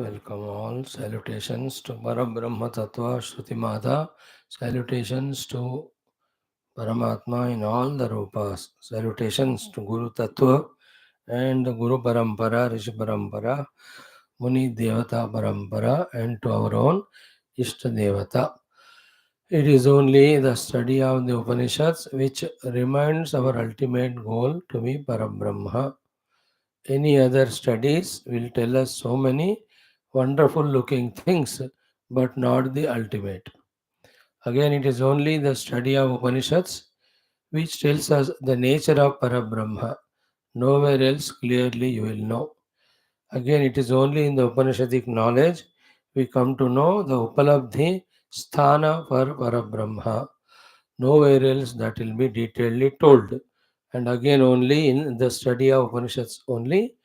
Welcome all. Salutations to Parabrahma Tattva Shruti Mata. Salutations to Paramatma in all the rupas. Salutations to Guru Tattva and Guru Parampara, Rishi Parampara, Muni Devata Parampara, and to our own Ishta Devata. It is only the study of the Upanishads which reminds our ultimate goal to be Parabrahma. Any other studies will tell us so many wonderful looking things, but not the ultimate. Again, it is only the study of Upanishads which tells us the nature of Parabrahma. Nowhere else clearly you will know. Again, it is only in the Upanishadic knowledge we come to know the Upalabdhi Sthana for Parabrahma. Nowhere else that will be detailedly told. And again, only in the study of Upanishads only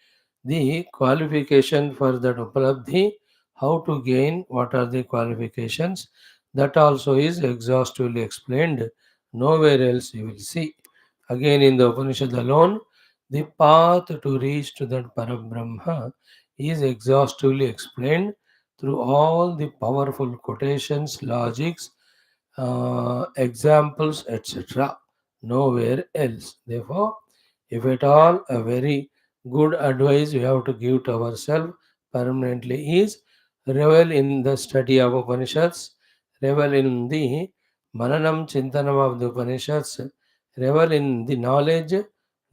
the qualification for that Upalabdhi, how to gain, what are the qualifications, that also is exhaustively explained. Nowhere else you will see. Again, in the Upanishad alone, the path to reach to that Parabrahma is exhaustively explained through all the powerful quotations, logics, examples, etc. Nowhere else. Therefore, if at all, a very good advice we have to give to ourselves permanently is revel in the study of Upanishads, revel in the Mananam Chintanam of the Upanishads, revel in the knowledge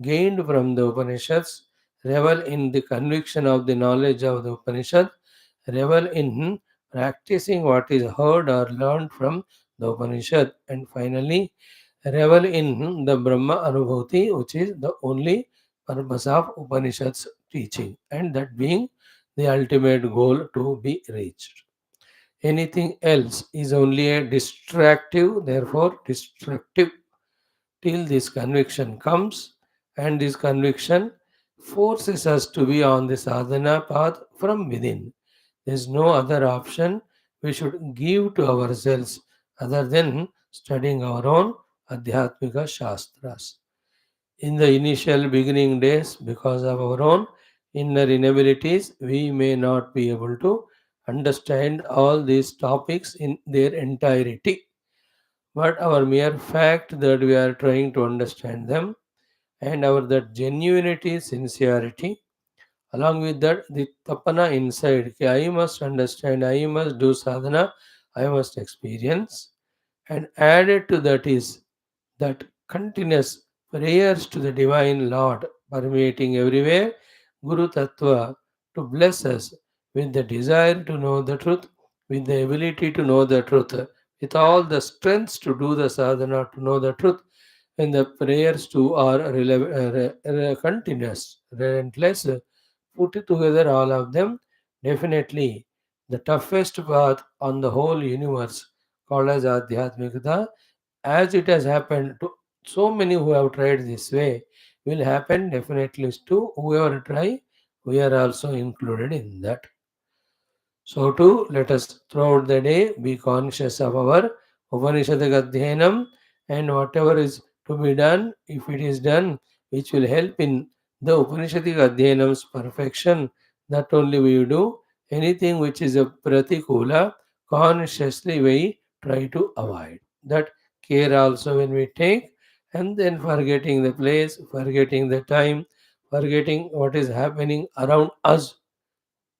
gained from the Upanishads, revel in the conviction of the knowledge of the Upanishad, revel in practicing what is heard or learned from the Upanishad, and finally revel in the Brahma Anubhuti, which is the only purpose of Upanishads teaching, and that being the ultimate goal to be reached. Anything else is only a distractive, therefore destructive, till this conviction comes, and this conviction forces us to be on the sadhana path from within. There is no other option we should give to ourselves other than studying our own Adhyatmika Shastras. In the initial beginning days, because of our own inner inabilities, we may not be able to understand all these topics in their entirety. But our mere fact that we are trying to understand them and our that genuinity, sincerity, along with that the tapana inside, कि I must understand, I must do sadhana, I must experience, and added to that is that continuous prayers to the Divine Lord permeating everywhere, Guru Tattva, to bless us with the desire to know the truth, with the ability to know the truth, with all the strengths to do the sadhana to know the truth, and the prayers too are continuous, relentless, put it together all of them, definitely the toughest path on the whole universe called as Adhyatmikata, as it has happened to so many who have tried this way, will happen definitely to whoever try, we are also included in that. So too, let us throughout the day be conscious of our Upanishadic Adhyanam, and whatever is to be done, if it is done, which will help in the Upanishadic Adhyanam's perfection, that only we do. Anything which is a pratikula, consciously we try to avoid. That care also when we take, and then forgetting the place, forgetting the time, forgetting what is happening around us,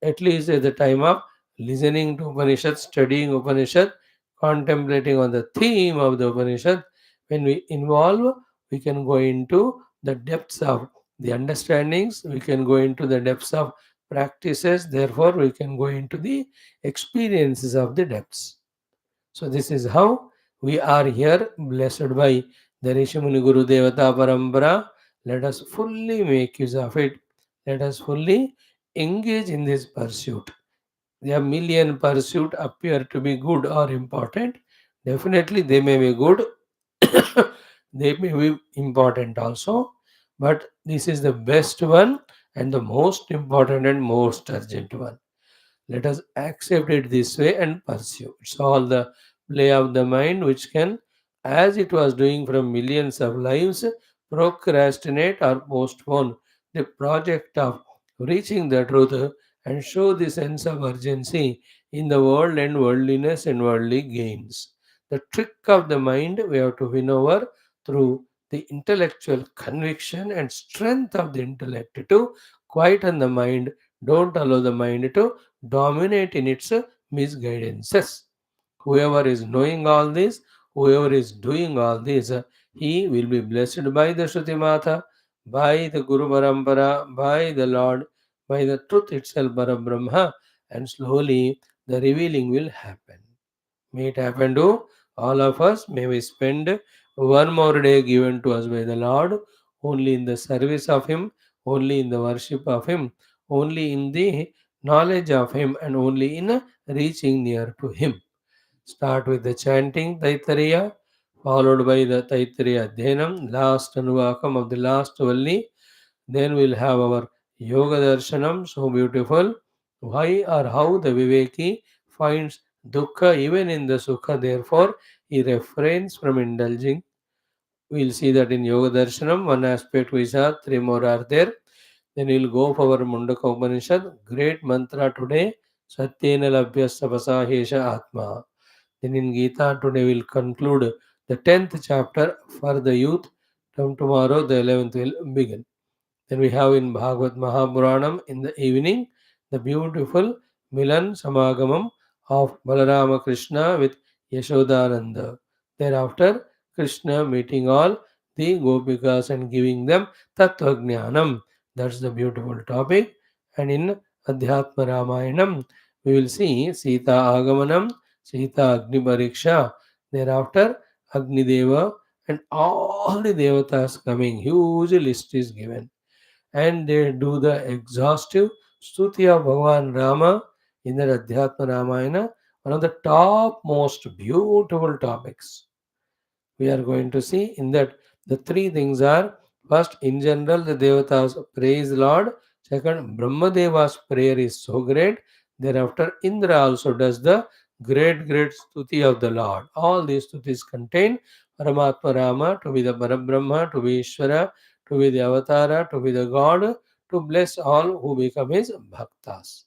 at least at the time of listening to Upanishad, studying Upanishad, contemplating on the theme of the Upanishad. When we involve, we can go into the depths of the understandings, we can go into the depths of practices, therefore, we can go into the experiences of the depths. So, this is how we are here, blessed by the Rishimuni Guru Devata Parampara. Let us fully make use of it. Let us fully engage in this pursuit. The million pursuit appear to be good or important. Definitely, they may be good. They may be important also. But this is the best one and the most important and most urgent one. Let us accept it this way and pursue. It's all the play of the mind which can, as it was doing from millions of lives, procrastinate or postpone the project of reaching the truth and show the sense of urgency in the world and worldliness and worldly gains. The trick of the mind we have to win over through the intellectual conviction and strength of the intellect to quieten the mind. Don't allow the mind to dominate in its misguidances. Whoever is knowing all this, whoever is doing all this, he will be blessed by the Shruti Mata, by the Guru Parampara, by the Lord, by the truth itself, Parabrahma, and slowly the revealing will happen. May it happen to all of us. May we spend one more day given to us by the Lord, only in the service of Him, only in the worship of Him, only in the knowledge of Him, and only in reaching near to Him. Start with the chanting Taittiriya, followed by the Taittiriya Dhenam, last Anuvakam of the last Valli. Then we'll have our Yoga Darshanam, so beautiful. Why or how the Viveki finds dukkha even in the sukha, therefore he refrains from indulging. We'll see that in Yoga Darshanam, one aspect we saw, three more are there. Then we'll go for our Mundaka Upanishad, great mantra today, Satyena Labhya Sapasahesha Atma. Then in Gita, today we'll conclude the 10th chapter for the youth. From tomorrow, the 11th will begin. Then we have in Bhagavad Mahapuranam in the evening the beautiful Milan Samagamam of Balarama Krishna with Yashodananda. Thereafter, Krishna meeting all the Gopikas and giving them Tattvajnanam. That's the beautiful topic. And in Adhyatma Ramayanam, we will see Sita Agamanam, Sita Agni Pariksha. Thereafter, Agni Deva and all the devatas coming. Huge list is given and they do the exhaustive stuti of Bhagavan Rama in the Adhyatma Ramayana, one of the top most beautiful topics we are going to see in that the three things are first in general the devatas praise Lord, second Brahmadeva's prayer is so great, thereafter Indra also does the great stuti of the Lord. All these stutis contain Paramatma Rama to be the Parabrahma, to be Ishvara, to be the Avatara, to be the God, to bless all who become his bhaktas.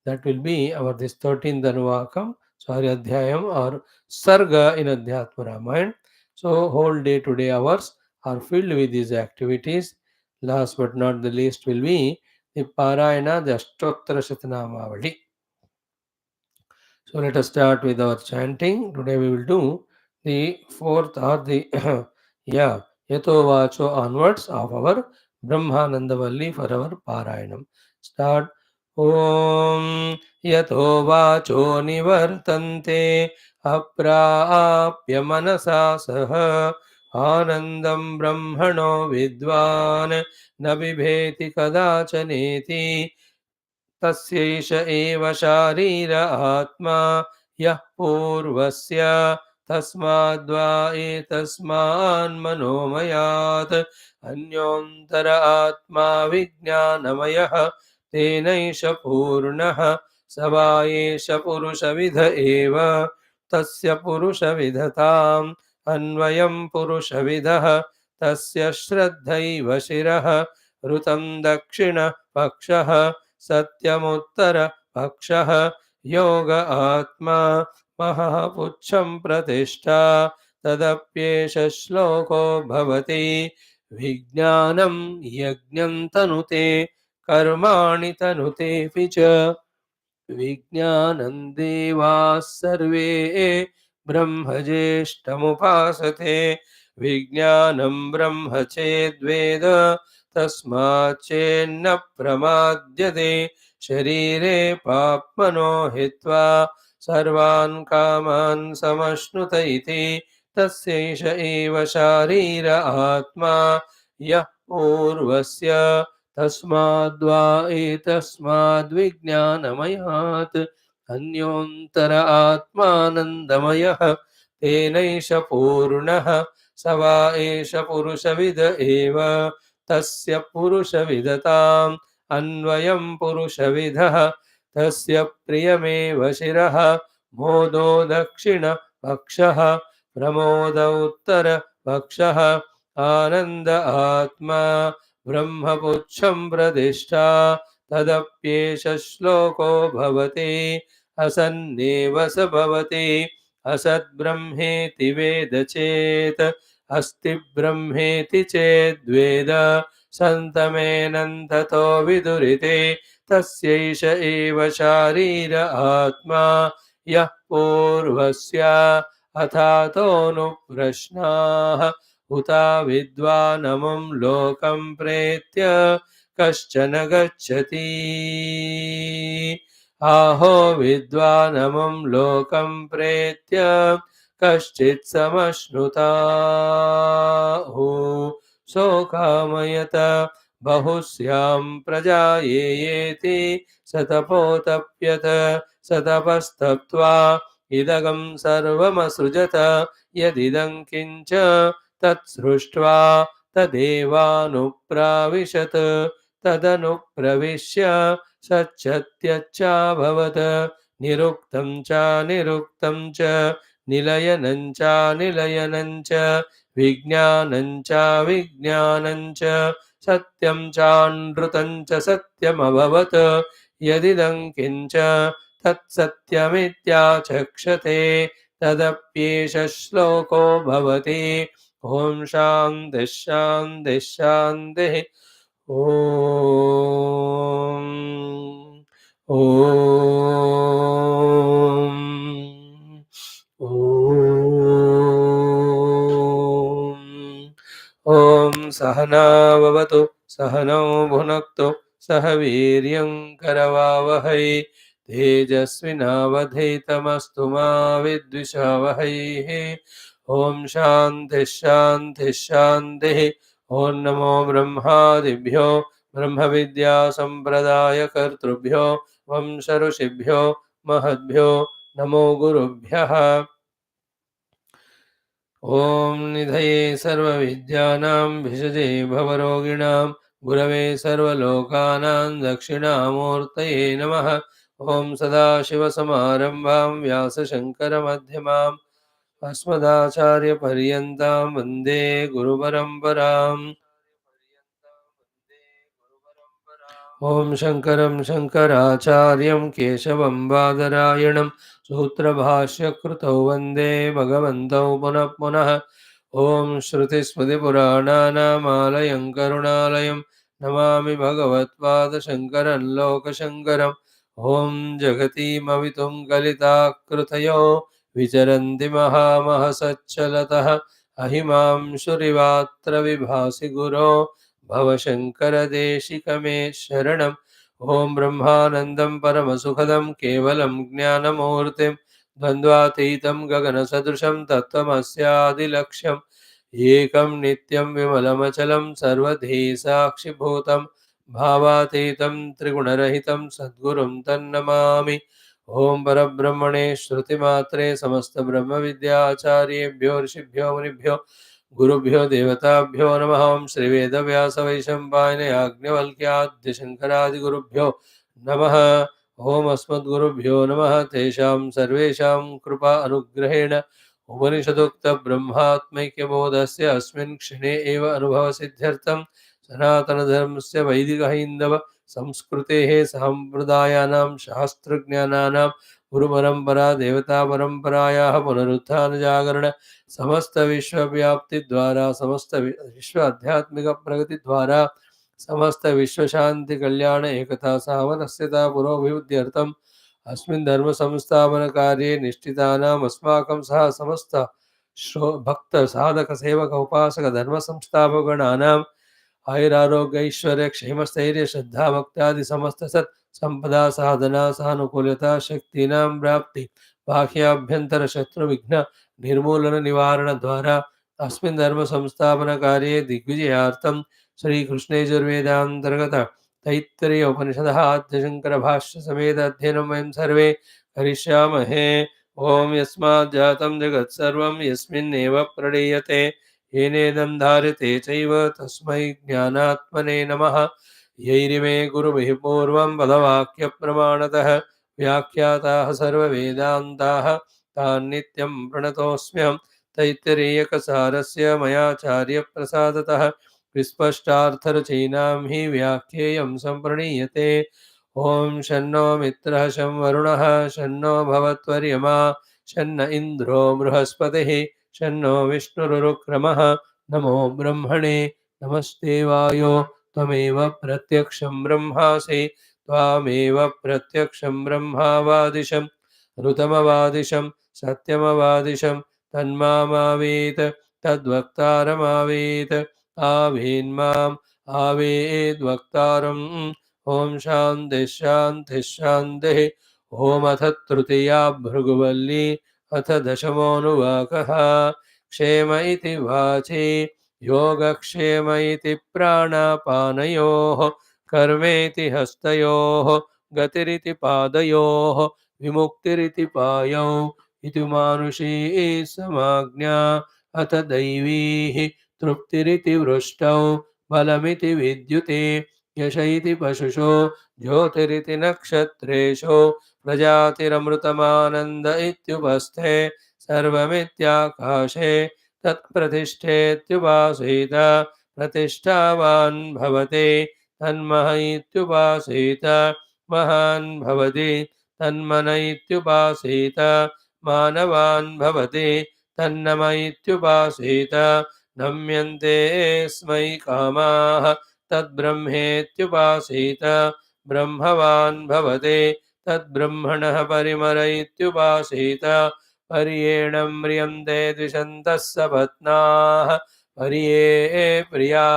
That will be our this 13th Anuvakam, sorry, Adhyayam or Sarga in Adhyatma Ramayana. So, whole day today hours are filled with these activities. Last but not the least will be the Parayana, the Ashtottara Shatanamavali. So, let us start with our chanting. Today we will do the fourth or the, yeah, Yato Vacho onwards of our Brahmananda Valli for our Parayanam. Start. Om Yato Vacho Nivartante Apraapya Manasa Saha Anandam Brahmano Vidvan Nabibheti Kadachaneti तस्यैष एव शारीर आत्मा यः पूर्वस्य तस्माद्वा एतस्मान्मनोमयात् अन्योऽन्तर आत्मा विज्ञानमयः तेनैष पूर्णः स वा एष पुरुषविद एव तस्य पुरुषविदताम् अन्वयं पुरुषविदः तस्य श्रद्धैव शिरः ऋतं दक्षिणः पक्षः सत्यमुत्तर पक्षः योग आत्मा महापुच्छं प्रतिष्ठा तदप्येष श्लोको भवति विज्ञानं यज्ञं तनुते कर्माणि तनुतेऽपि च विज्ञानं देवाः सर्वे ब्रह्मज्येष्ठमुपासते विज्ञानं ब्रह्म चेद्वेद तस्माच्चेन्न प्रमाद्यते शरीरे पाप्मनो हित्वा सर्वान् कामान् समश्नुत इति तस्यैष एव शारीर आत्मा यः पूर्वस्य तस्माद्वा एतस्माद्विज्ञानमयात् अन्योन्तर आत्मानन्दमयः तेनैष पूर्णः स वा एष पुरुषविद एव तस्य पुरुषविदताम् अन्वयं पुरुषविदः तस्य प्रियमेव शिरः मोदो दक्षिण पक्षः प्रमोद उत्तर पक्षः आनन्द आत्मा ब्रह्मपुच्छं प्रतिष्ठा तदप्येष श्लोको भवति असन्नेव स भवति असद्ब्रह्मेति वेद चेत् अस्ति ब्रह्मेति चेद्वेद सन्तमेनन्ततो विदुरिते तस्यैष एव शारीर आत्मा यः पूर्वस्य अथातोऽनुप्रश्नाः उता विद्वानमुं लोकं प्रेत्य कश्चन गच्छति आहो विद्वानमुं लोकं प्रेत्य कश्चित् समश्नुताहु सोकामयत बहुस्यां प्रजायेति सतपोतप्यत सतपस्तप्त्वा इदगं सर्वमसृजत यदिदं किञ्च तत्सृष्ट्वा तदेवानुप्राविशत् तदनुप्रविश्य सच्चत्यच्चाभवत् निरुक्तं च निरुक्तं च निलयनं च निलयनं च विज्ञानं च विज्ञानं च सत्यं चानृतं च सत्यमभवत् यदिदं किञ्च तत्सत्यमित्याचक्षते तदप्येष श्लोको भवति ॐ शान्तिः शान्तिः शान्तिः ॐ ॐ ॐ सहना भवतु सहनौ भुनक्तु सह वीर्यं करवावहै तेजस्विनावधीतमस्तु मा विद्विषावहैः ॐ शान्तिः शान्तिः शान्तिः ॐ नमो ब्रह्मादिभ्यो ब्रह्मविद्या सम्प्रदायकर्तृभ्यो वंश ऋषिभ्यो महद्भ्यो नमो गुरुभ्यः ॐ निधये सर्वविद्यानां भिषजे भवरोगिणां गुरवे सर्वलोकानां दक्षिणामूर्तये नमः ॐ सदाशिवसमारम्भां व्यासशङ्करमध्यमाम् अस्मदाचार्यपर्यन्तां वन्दे गुरुपरम्पराम् ॐ शङ्करं शङ्कराचार्यं केशवं बादरायणं सूत्रभाष्यकृतौ वन्दे भगवन्तौ पुनः पुनः ॐ श्रुतिस्मृतिपुराणानामालयं करुणालयं नमामि भगवत्पादशङ्करं लोकशङ्करम् ॐ जगतीमवितुं कलिताकृतयो विचरन्ति महामहसच्चलतः अहिमांशुरिवात्र विभासि गुरो भवशङ्करदेशिकमे शरणम् ॐ ब्रह्मानन्दं परमसुखदं केवलं ज्ञानमूर्तिं द्वन्द्वातीतं गगनसदृशं तत्त्वमस्यादिलक्ष्यम् एकं नित्यं विमलमचलं सर्वधी साक्षिभूतं भावातीतं त्रिगुणरहितं सद्गुरुं तन्नमामि ॐ परब्रह्मणे श्रुतिमात्रे समस्तब्रह्मविद्याचार्येभ्यो ऋषिभ्यो मुनिभ्यो गुरुभ्यो देवताभ्यो नमः ॐ श्रीवेदव्यासवैशम्पायन याज्ञवल्क्याद्यशङ्करादिगुरुभ्यो नमः ॐ अस्मद्गुरुभ्यो नमः तेषां सर्वेषां कृपा अनुग्रहेण उपनिषदुक्तब्रह्मात्मैक्यबोधस्य अस्मिन् क्षणे एव अनुभवसिद्ध्यर्थं सनातनधर्मस्य वैदिकहैन्दव संस्कृतेः सम्प्रदायानां शास्त्रज्ञानानां गुरुपरम्परा देवतापरम्परायाः पुनरुत्थानजागरण समस्त विश्वव्याप्ति द्वारा समस्त विश्व आध्यात्मिक प्रगति द्वारा समस्त विश्व शांति कल्याण एकता सामरस्यता पुरोभिवृद्ध्यर्थम् अस्मिन् धर्म संस्थापन कार्ये निष्ठितानाम् अस्माकं सह समस्त भक्त साधक सेवक उपासक धर्म संस्थापकगणानाम् आयुरारोग्य ऐश्वर्य क्षेमस्थैर्य श्रद्धा भक्त्यादि समस्त सत् संपदा साधना सानुकूलता शक्तीनां प्राप्ति बाह्याभ्यंतर शत्रु विघ्न निर्मूलन निवारण द्वारा अस्मिन् धर्म संस्थापन कार्ये दिग्विजयार्थं श्री कृष्णयजुर्वेदान्तर्गत तैत्तिरीय उपनिषदः आद्यशङ्कर भाष्य समेत अध्ययनं वयं सर्वे करिष्यामहे ॐ यस्मात् जातं जगत् सर्वं यस्मिन्नेव प्रणीयते येनेदं धार्यते चैव तस्मै ज्ञानात्मने नमः यैरिमे गुरुभिः पूर्वं पदवाक्यप्रमाणतः व्याख्याताः सर्ववेदान्ताः तान् नित्यं प्रणतोऽस्म्यहं तैत्तिरीयकसारस्य मयाचार्यप्रसादतः विस्पष्टार्थरचयिनां हि व्याख्येयं सम्प्रणीयते। ॐ शन्नो मित्रः शं वरुणः शन्नो भवत्वर्यमा शन्न इन्द्रो बृहस्पतिः शन्नो विष्णुरुक्रमः। नमो ब्रह्मणे नमस्ते वायो त्वमेव प्रत्यक्षं ब्रह्मासि त्वामेव प्रत्यक्षं ब्रह्मावादिशम् ऋतमवादिशं सत्यमवादिशं तन्मामावेत् तद्वक्तारमावेत् आवेन्माम् आवेद्वक्तारम्। ॐ शान्तिः शान्तिः शान्तिः। ॐ अथ तृतीया भृगुवल्ली अथ दशमोऽनुवाकः। क्षेम इति वाचि योगक्षेम इति प्राणापानयोः कर्मेति हस्तयोः गतिरिति पादयोः विमुक्तिरिति पायौ इति मानुषी समाज्ञा। अथ दैवीः तृप्तिरिति वृष्टौ बलमिति विद्युते यश इति पशुषु ज्योतिरिति नक्षत्रेषु प्रजातिरमृतमानन्द इत्युपस्थे सर्वमित्याकाशे तत्प्रतिष्ठेत्युपासीत प्रतिष्ठावान् भवति तन्मह इत्युपासीत महान् भवति तन्मन इत्युपासीत मानवान् भवति तन्नम इत्युपासीत नम्यन्ते स्मै कामाः तद्ब्रह्मेत्युपासीत ब्रह्मवान् भवति तद्ब्रह्मणः परिमर इत्युपासीत पर्येण म्रियन्ते द्विषन्तः सपत्नाः पर्ये प्रिया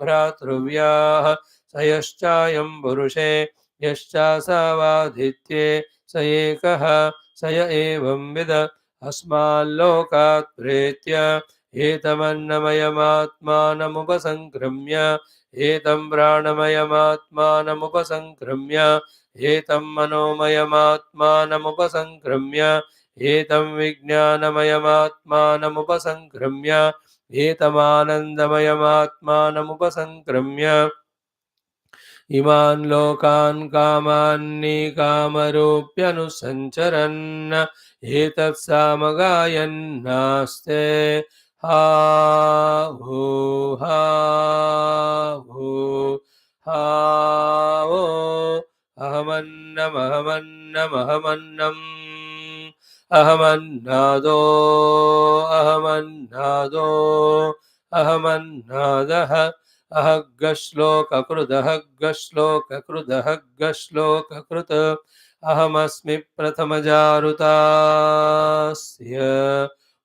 भ्रातृव्याः स यश्चायं पुरुषे यश्चासावादित्ये स एकः स य एवंविद अस्माल्लोकात् प्रेत्य एतमन्नमयमात्मानमुपसङ्क्रम्य एतं प्राणमयमात्मानमुपसङ्क्रम्य एतं मनोमयमात्मानमुपसङ्क्रम्य एतं विज्ञानमयमात्मानमुपसङ्क्रम्य एतमानन्दमयमात्मानमुपसङ्क्रम्य इमान् लोकान् कामान्निकामरूप्यनुसञ्चरन् एतत्सामगायन्नास्ते हा भू हा भू हा वो अहमन्नमहमन्नमहमन्नम् अहमन्नादो अहमन्नादो अहमन्नादः अहग्गश्लोककृदहग्गश्लोककृदहग्गश्लोककृत् अहमस्मि प्रथमजारुतास्य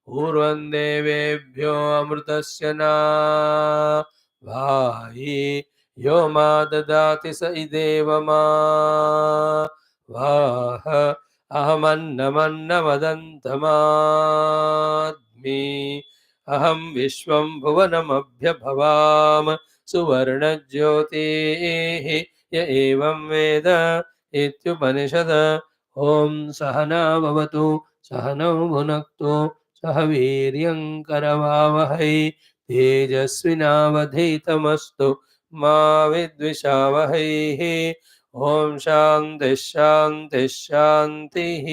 पूर्वं देवेभ्यो अमृतस्य ना भायि यो मा ददाति स इदेव मा वाह अहमन्नमन्नमदन्तमाद्मि अहं विश्वं भुवनमभ्यभवाम सुवर्णज्योतिः य एवं वेद इत्युपनिषद। ॐ सहना भवतु सहनौ भुनक्तु सह वीर्यं करवावहै तेजस्विनावधीतमस्तु मा विद्विषावहैः। ॐ शान्तिः शान्तिः शान्तिः।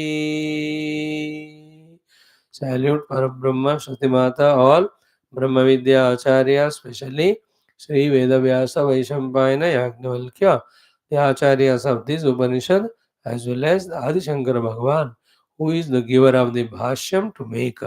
Salute Parabrahma Shruti Mata, all Brahma Vidya Acharya, especially Sri Vedavyasa Vaishampayana Yajnavalkya, the Acharyas of this Upanishad, as well as Adi Shankara Bhagavan, who is the giver of the Bhashyam, to make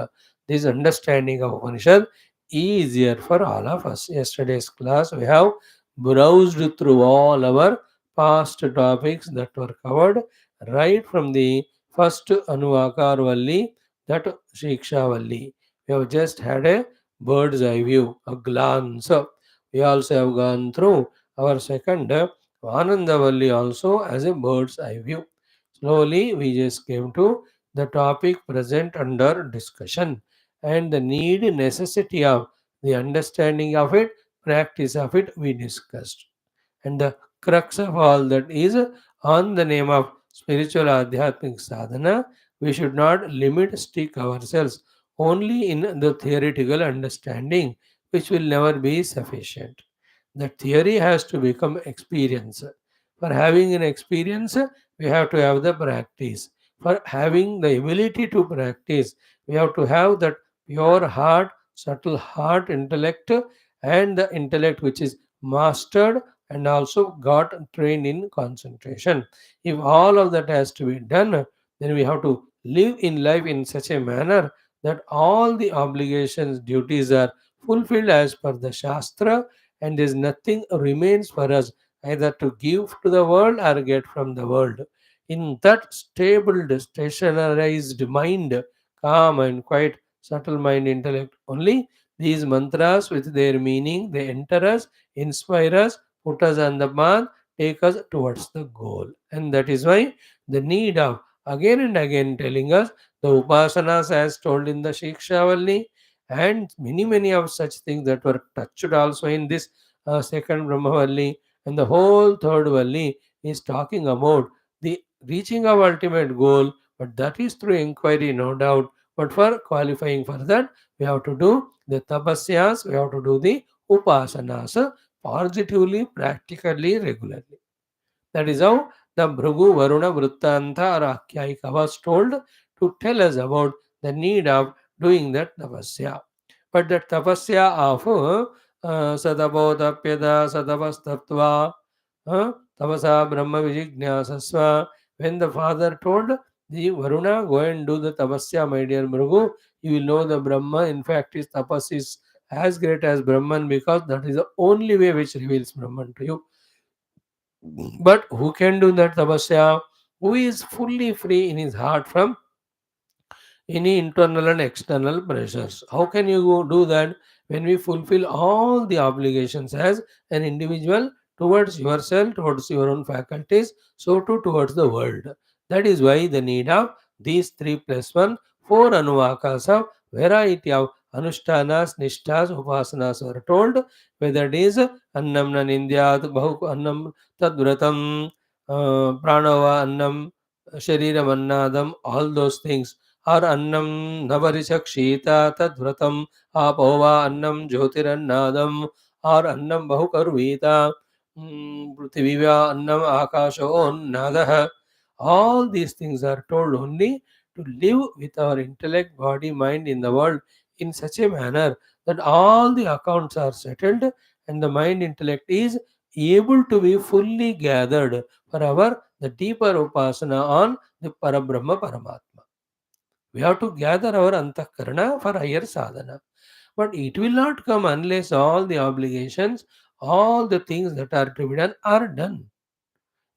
this understanding of Upanishad easier for all of us. Yesterday's class, we have browsed through all our past topics that were covered right from the first Anuvaka or Valli, that Shiksha Valli. We have just had a bird's eye view, a glance. We also have gone through our second Ananda Valli also as a bird's eye view. Slowly we just came to the topic present under discussion and the need, necessity of the understanding of it, practice of it we discussed. And the crux of all that is on the name of spiritual adhyatmic sadhana, we should not stick ourselves only in the theoretical understanding, which will never be sufficient. The theory has to become experience. For having an experience, we have to have the practice. For having the ability to practice, we have to have that pure heart, subtle heart, intellect, and the intellect which is mastered and also got trained in concentration. If all of that has to be done, then we have to live in life in such a manner that all the obligations, duties are fulfilled as per the Shastra, and there is nothing remains for us either to give to the world or get from the world. In that stable, stationarized mind, calm and quiet, subtle mind, intellect, only these mantras with their meaning, they enter us, inspire us, put us on the path, take us towards the goal. And that is why the need of again and again telling us the upasanas as told in the Shiksha Valli, and many of such things that were touched also in this second Brahma Valli, and the whole third Valli is talking about the reaching of ultimate goal, but that is through inquiry, no doubt. But for qualifying for that, we have to do the tapasyas, we have to do the upasanas positively, practically, regularly. That is how the Bhrugu Varuna Vrittanta or Akyayika was told to tell us about the need of doing that tapasya. But that tapasya of sadabodapyada sadavastatva tapasa brahma vijijnasasva, when the father told the Varuna, go and do the tapasya, my dear Bhrugu, you will know the Brahma. In fact, his tapas is as great as Brahman, because that is the only way which reveals Brahman to you. But who can do that tapasya? Who is fully free in his heart from any internal and external pressures? How can you do that when we fulfill all the obligations as an individual towards yourself, towards your own faculties, so too towards the world? That is why the need of these 3 plus 1, 4 anuvakas of variety of anushtanas, nishtas, upasanas are told, whether it is annam nanindhyat, bahu annam tadvratam, pranava annam, shariram annadam, all those things, or annam navarichakshita tadvratam, apova annam jyotirannadam, or annam bahukarvita, prithivya annam akasho nadaha. All these things are told only to live with our intellect, body, mind in the world in such a manner that all the accounts are settled and the mind intellect is able to be fully gathered for our the deeper upasana on the Parabrahma Paramatma. We have to gather our antakarana for higher sadhana. But it will not come unless all the obligations, all the things that are to be done are done.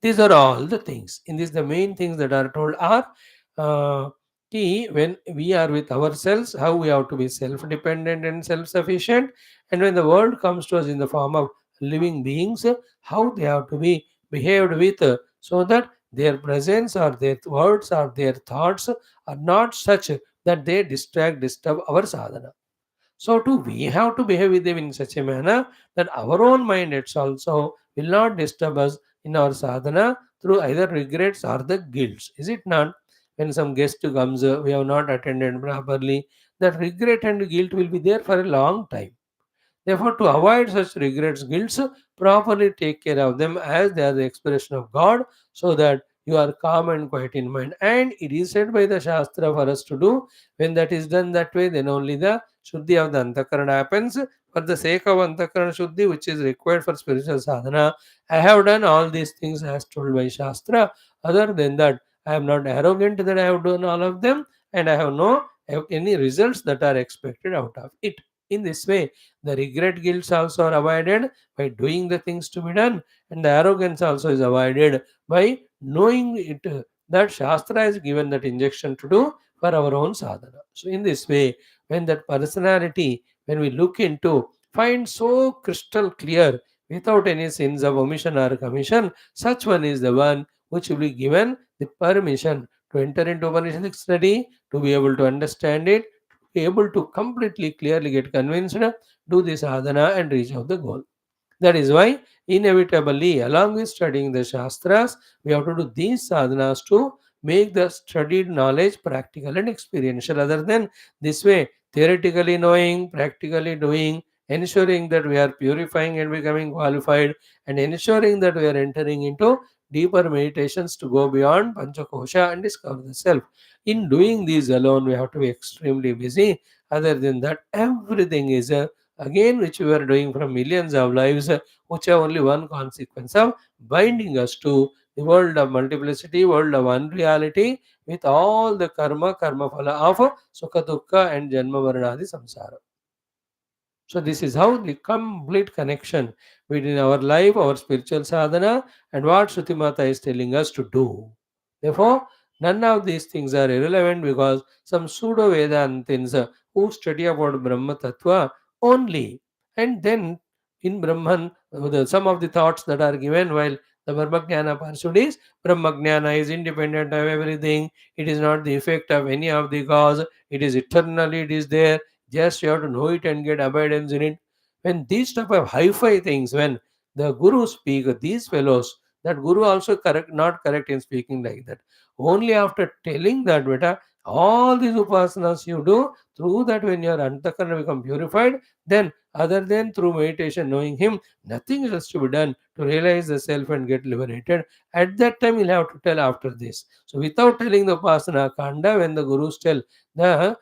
These are all the things. In this, the main things that are told are key when we are with ourselves, how we have to be self dependent and self sufficient. And when the world comes to us in the form of living beings, how they have to be behaved with, so that their presence or their words or their thoughts are not such that they distract, disturb our sadhana. So too, we have to behave with them in such a manner that our own mind it's also will not disturb us in our sadhana through either regrets or the guilts. Is it not? When some guest comes, we have not attended properly, that regret and guilt will be there for a long time. Therefore, to avoid such regrets, guilts, properly take care of them as they are the expression of God, so that you are calm and quiet in mind. And it is said by the Shastra for us to do. When that is done that way, then only the Shuddhi of the Antakarana happens. For the sake of Antakarana Shuddhi, which is required for spiritual sadhana, I have done all these things as told by Shastra. Other than that, I am not arrogant that I have done all of them, and I have no any results that are expected out of it. In this way, the regret guilts also are avoided by doing the things to be done, and the arrogance also is avoided by knowing it that Shastra has given that injection to do for our own sadhana. So, in this way, when that personality, when we look into, find so crystal clear without any sins of omission or commission, such one is the one which will be given the permission to enter into Upanishadic study, to be able to understand it, be able to completely clearly get convinced, do the sadhana and reach out the goal. That is why, inevitably, along with studying the Shastras, we have to do these sadhanas to make the studied knowledge practical and experiential. Other than this way, theoretically knowing, practically doing, ensuring that we are purifying and becoming qualified, and ensuring that we are entering into deeper meditations to go beyond Panchakosha and discover the self. In doing these alone, we have to be extremely busy. Other than that, everything is again, which we are doing from millions of lives, which have only one consequence of binding us to the world of multiplicity, world of unreality, with all the karma phala of sukha dukkha and janma varnadi samsara. So this is how the complete connection between our life, our spiritual sadhana, and what Shruti Mata is telling us to do. Therefore, none of these things are irrelevant, because some pseudo Vedantins who study about Brahma Tattva only, and then in Brahman, some of the thoughts that are given while the Brahmajnana pursued is Brahmajnana is independent of everything, it is not the effect of any of the cause, it is eternally, it is there, just you have to know it and get abidance in it. When these type of hi-fi things, when the guru speak, these fellows, that guru also correct, not correct in speaking like that. Only after telling that, beta, all these upasanas you do, through that when your antakarna become purified, then other than through meditation, knowing him, nothing else to be done to realize the self and get liberated. At that time, you'll have to tell after this. So without telling the upasana kanda, when the gurus tell the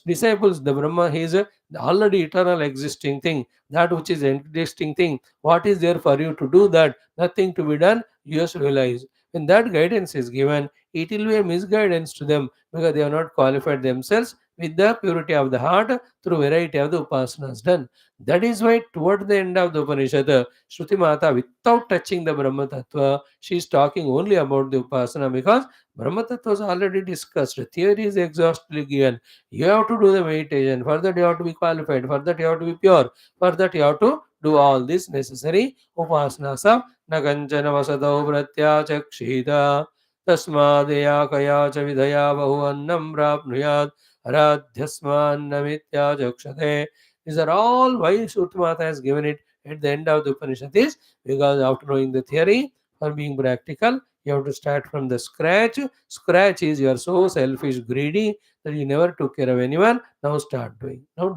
disciples, the Brahma, he is a already eternal existing thing, that which is existing thing. What is there for you to do that? Nothing to be done. You just realize. When that guidance is given, it will be a misguidance to them, because they have not qualified themselves with the purity of the heart through variety of the upasanas done. That is why toward the end of the Upanishad, Shruti Mata, without touching the Brahma Tattva, she is talking only about the upasana, because Brahma Tattva is already discussed. Theory is exhaustively given. You have to do the meditation. For that, you have to be qualified. For that, you have to be pure. For that, you have to do all this necessary upasanas of Naganjana Vasadau Pratya Chakshita Tasmadaya Kaya Chavidaya Bahu Annam Prapnuyad Aradhyasmannamitya Chakshate. These are all why Suttamata has given it at the end of the Upanishad is because after knowing the theory, for being practical, you have to start from the scratch. Scratch is you are so selfish, greedy, that you never took care of anyone. Now start doing. Now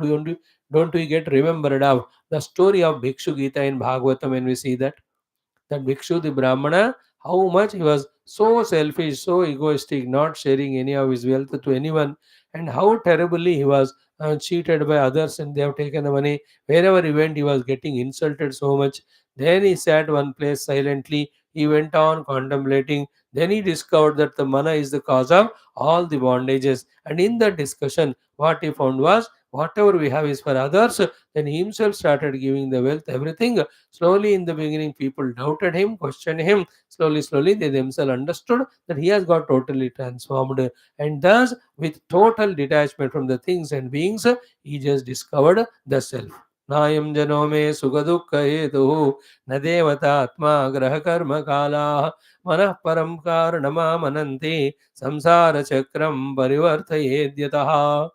don't we get remembered of the story of Bhikshu Gita in Bhagavatam when we see that Bhikshu, the Brahmana, how much he was so selfish, so egoistic, not sharing any of his wealth to anyone, and how terribly he was cheated by others and they have taken the money. Wherever he went, he was getting insulted so much. Then he sat one place silently. He went on contemplating. Then he discovered that the mana is the cause of all the bondages. And in that discussion, what he found was whatever we have is for others. Then he himself started giving the wealth, everything. Slowly, in the beginning, people doubted him, questioned him. Slowly, they themselves understood that he has got totally transformed. And thus, with total detachment from the things and beings, he just discovered the self. Nayam janome sugadukka hetu na devata atma graha karma kala manah param karanama mananti samsara chakram parivartayedyataha.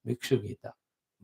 Bhikshu Gita,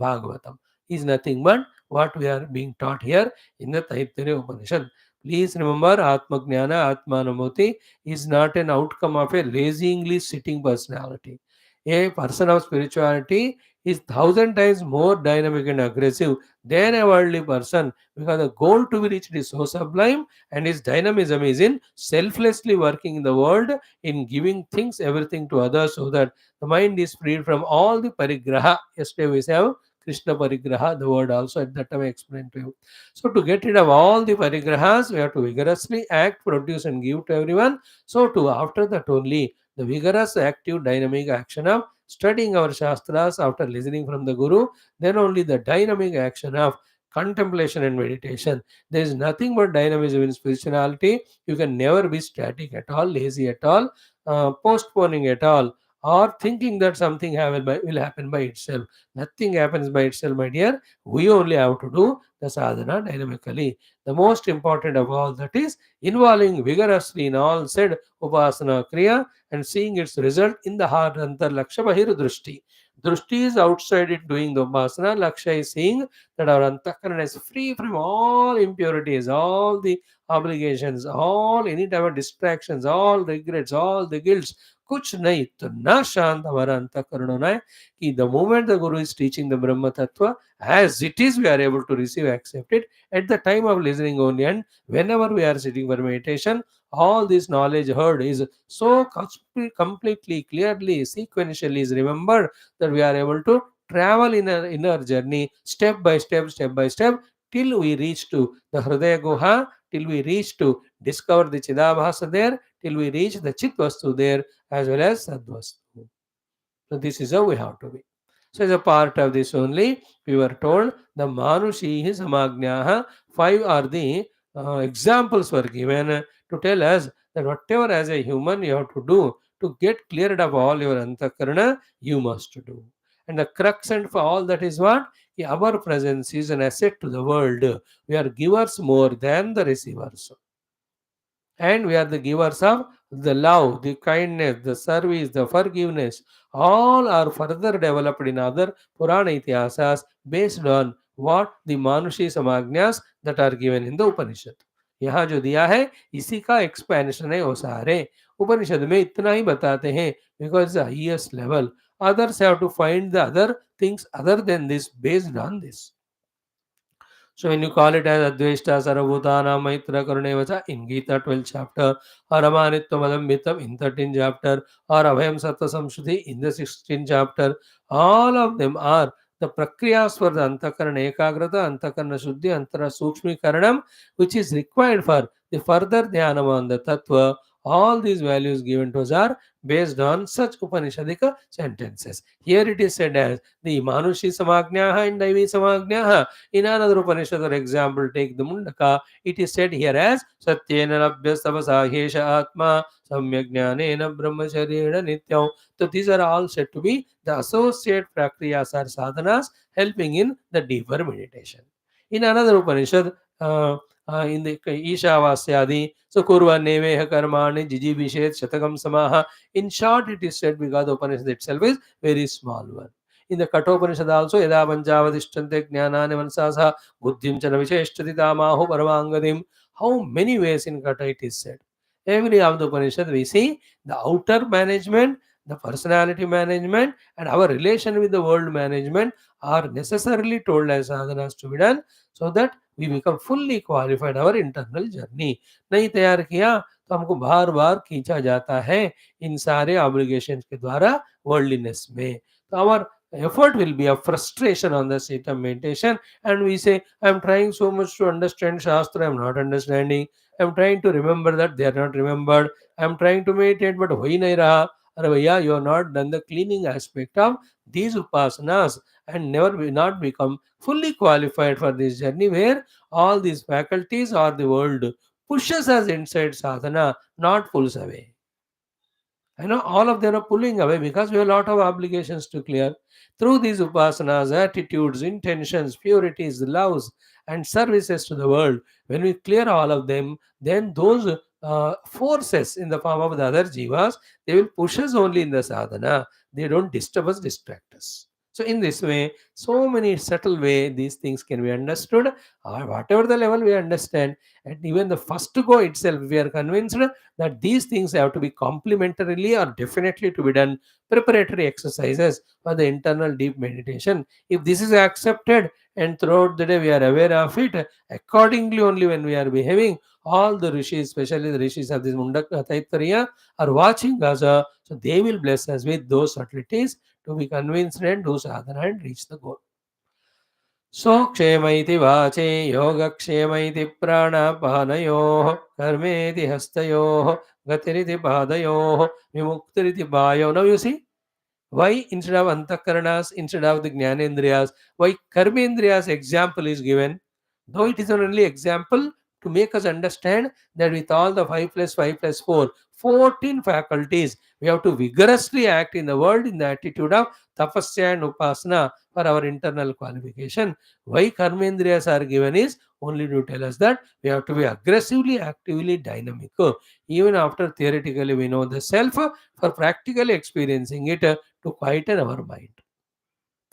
Bhagavatam is nothing but what we are being taught here in the Taittiriya Upanishad. Please remember, Atma Jnana, Atmanamoti is not an outcome of a lazily sitting personality. A person of spirituality is thousand times more dynamic and aggressive than a worldly person, because the goal to be reached is so sublime, and his dynamism is in selflessly working in the world, in giving things, everything to others, so that the mind is freed from all the parigraha. Yesterday we have Krishna parigraha, the word also at that time I explained to you. So to get rid of all the parigrahas, we have to vigorously act, produce and give to everyone. So to after that only the vigorous, active, dynamic action of studying our Shastras after listening from the Guru, then only the dynamic action of contemplation and meditation. There is nothing but dynamism in spirituality. You can never be static at all, lazy at all, postponing at all, or thinking that something will happen by itself. Nothing happens by itself, my dear. We only have to do the sadhana dynamically. The most important of all that is involving vigorously in all said upasana kriya and seeing its result in the heart. Antar laksha bahir drushti. Drushti is outside it doing the upasana. Laksha is seeing that our antakarana is free from all impurities, all the obligations, all any type of distractions, all regrets, all the guilts. कुछ नहीं तो न शांत हमारा अंतःकरण होना है कि the moment the Guru is teaching the Brahma Tattva, as it is, we are able to receive, accept it at the time of listening only. And whenever we are sitting for meditation, all this knowledge heard is so completely, clearly, sequentially is remembered that we are able to travel in our journey step by step, till we reach to the Hridaya Guha, till we reach to discover the Chidabhasa there, till we reach the Chit Vastu there, as well as Sadvastu. So this is how we have to be. So as a part of this only, we were told the Manushi Samagnaha, five are the examples were given to tell us that whatever as a human you have to do to get cleared of all your antakarana, you must do. And the crux and for all that is what? Our presence is an asset to the world. We are givers more than the receivers. And we are the givers of the love, the kindness, the service, the forgiveness. All are further developed in other Purana Itihasas based on what the Manushi Samagnyas that are given in the Upanishad. यहाँ जो दिया है इसी का expansion है वो सारे उपनिषद में इतना ही बताते हैं because the highest level others have to find the other things other than this based on this. So when you call it as Adveshta Sarabhutana Maitra Karunevacha in Gita 12th chapter, or Amanitvam Adambitam in 13th chapter, or Abhayam Satta Samshuddhi in the 16th chapter, all of them are the prakriyas for the Antakarana Ekagrata, Antakarana Shuddhi, Antara Sukshmi Karanam, which is required for the further dhyanam on the Tattva. All these values given to us are based on such Upanishadika sentences. Here it is said as the Manushi Samagnaha and Daivi Samagnaha. In another Upanishad, for example, take the Mundaka, it is said here as Satyena Labhyastava Sahesha Atma Samyagnanena Brahmacharya Nityam. So these are all said to be the associate prakriyas or sadhanas helping in the deeper meditation. In another Upanishad, in the Ishavasyadi, so Kurva Neveha Karmani Jiji Vishet Shatakam Samaha. In short, it is said because the Upanishad itself is very small one. In the Kathopanishad also, Yada Panjavadishtante Jnanani Mansasaha Buddhim Chana Visheshtati Tamaho Paramaangadim. How many ways in Katha it is said? Every of the Upanishad we see the outer management, the personality management, and our relation with the world management are necessarily told as sadhanas to be done so that we become fully qualified our internal journey. नहीं तैयार किया तो हमको बार बार खींचा जाता है इन सारे obligations के द्वारा worldliness में. So our effort will be a frustration on the seat of meditation, and we say, I am trying so much to understand Shastra, I am not understanding. I am trying to remember that they are not remembered. I am trying to meditate, but ho hi nahi raha. Arre bhaiya, you have not done the cleaning aspect of these upasanas and never will not become fully qualified for this journey where all these faculties or the world pushes us inside sadhana, not pulls away. I know all of them are pulling away because we have a lot of obligations to clear. Through these upasanas, attitudes, intentions, purities, loves, and services to the world, when we clear all of them, then those forces in the form of the other jivas, they will push us only in the sadhana. They don't disturb us, distract us. So in this way, so many subtle way, these things can be understood, or whatever the level we understand. And even the first go itself, we are convinced that these things have to be complementarily or definitely to be done preparatory exercises for the internal deep meditation. If this is accepted and throughout the day we are aware of it, accordingly only when we are behaving, all the rishis, especially the rishis of this Mundaka Taittiriya, are watching us. So they will bless us with those subtleties to be convinced and do sadhana and reach the goal. सोक्षेमैति वाचे योगक्षेमैति प्राणापानयोः कर्मेति हस्तयोः गतिरिति पादयोः विमुक्तिरिति पायौ. Now you see why instead of antakaranas, instead of the jnanendriyas, why karmendriyas example is given, though it is only example to make us understand that with all the 5 plus 5 plus 4, 14 faculties, we have to vigorously act in the world in the attitude of tapasya and upasana for our internal qualification. Why karmendriyas are given is only to tell us that we have to be aggressively, actively dynamic. Even after theoretically we know the self, for practically experiencing it to quieten our mind.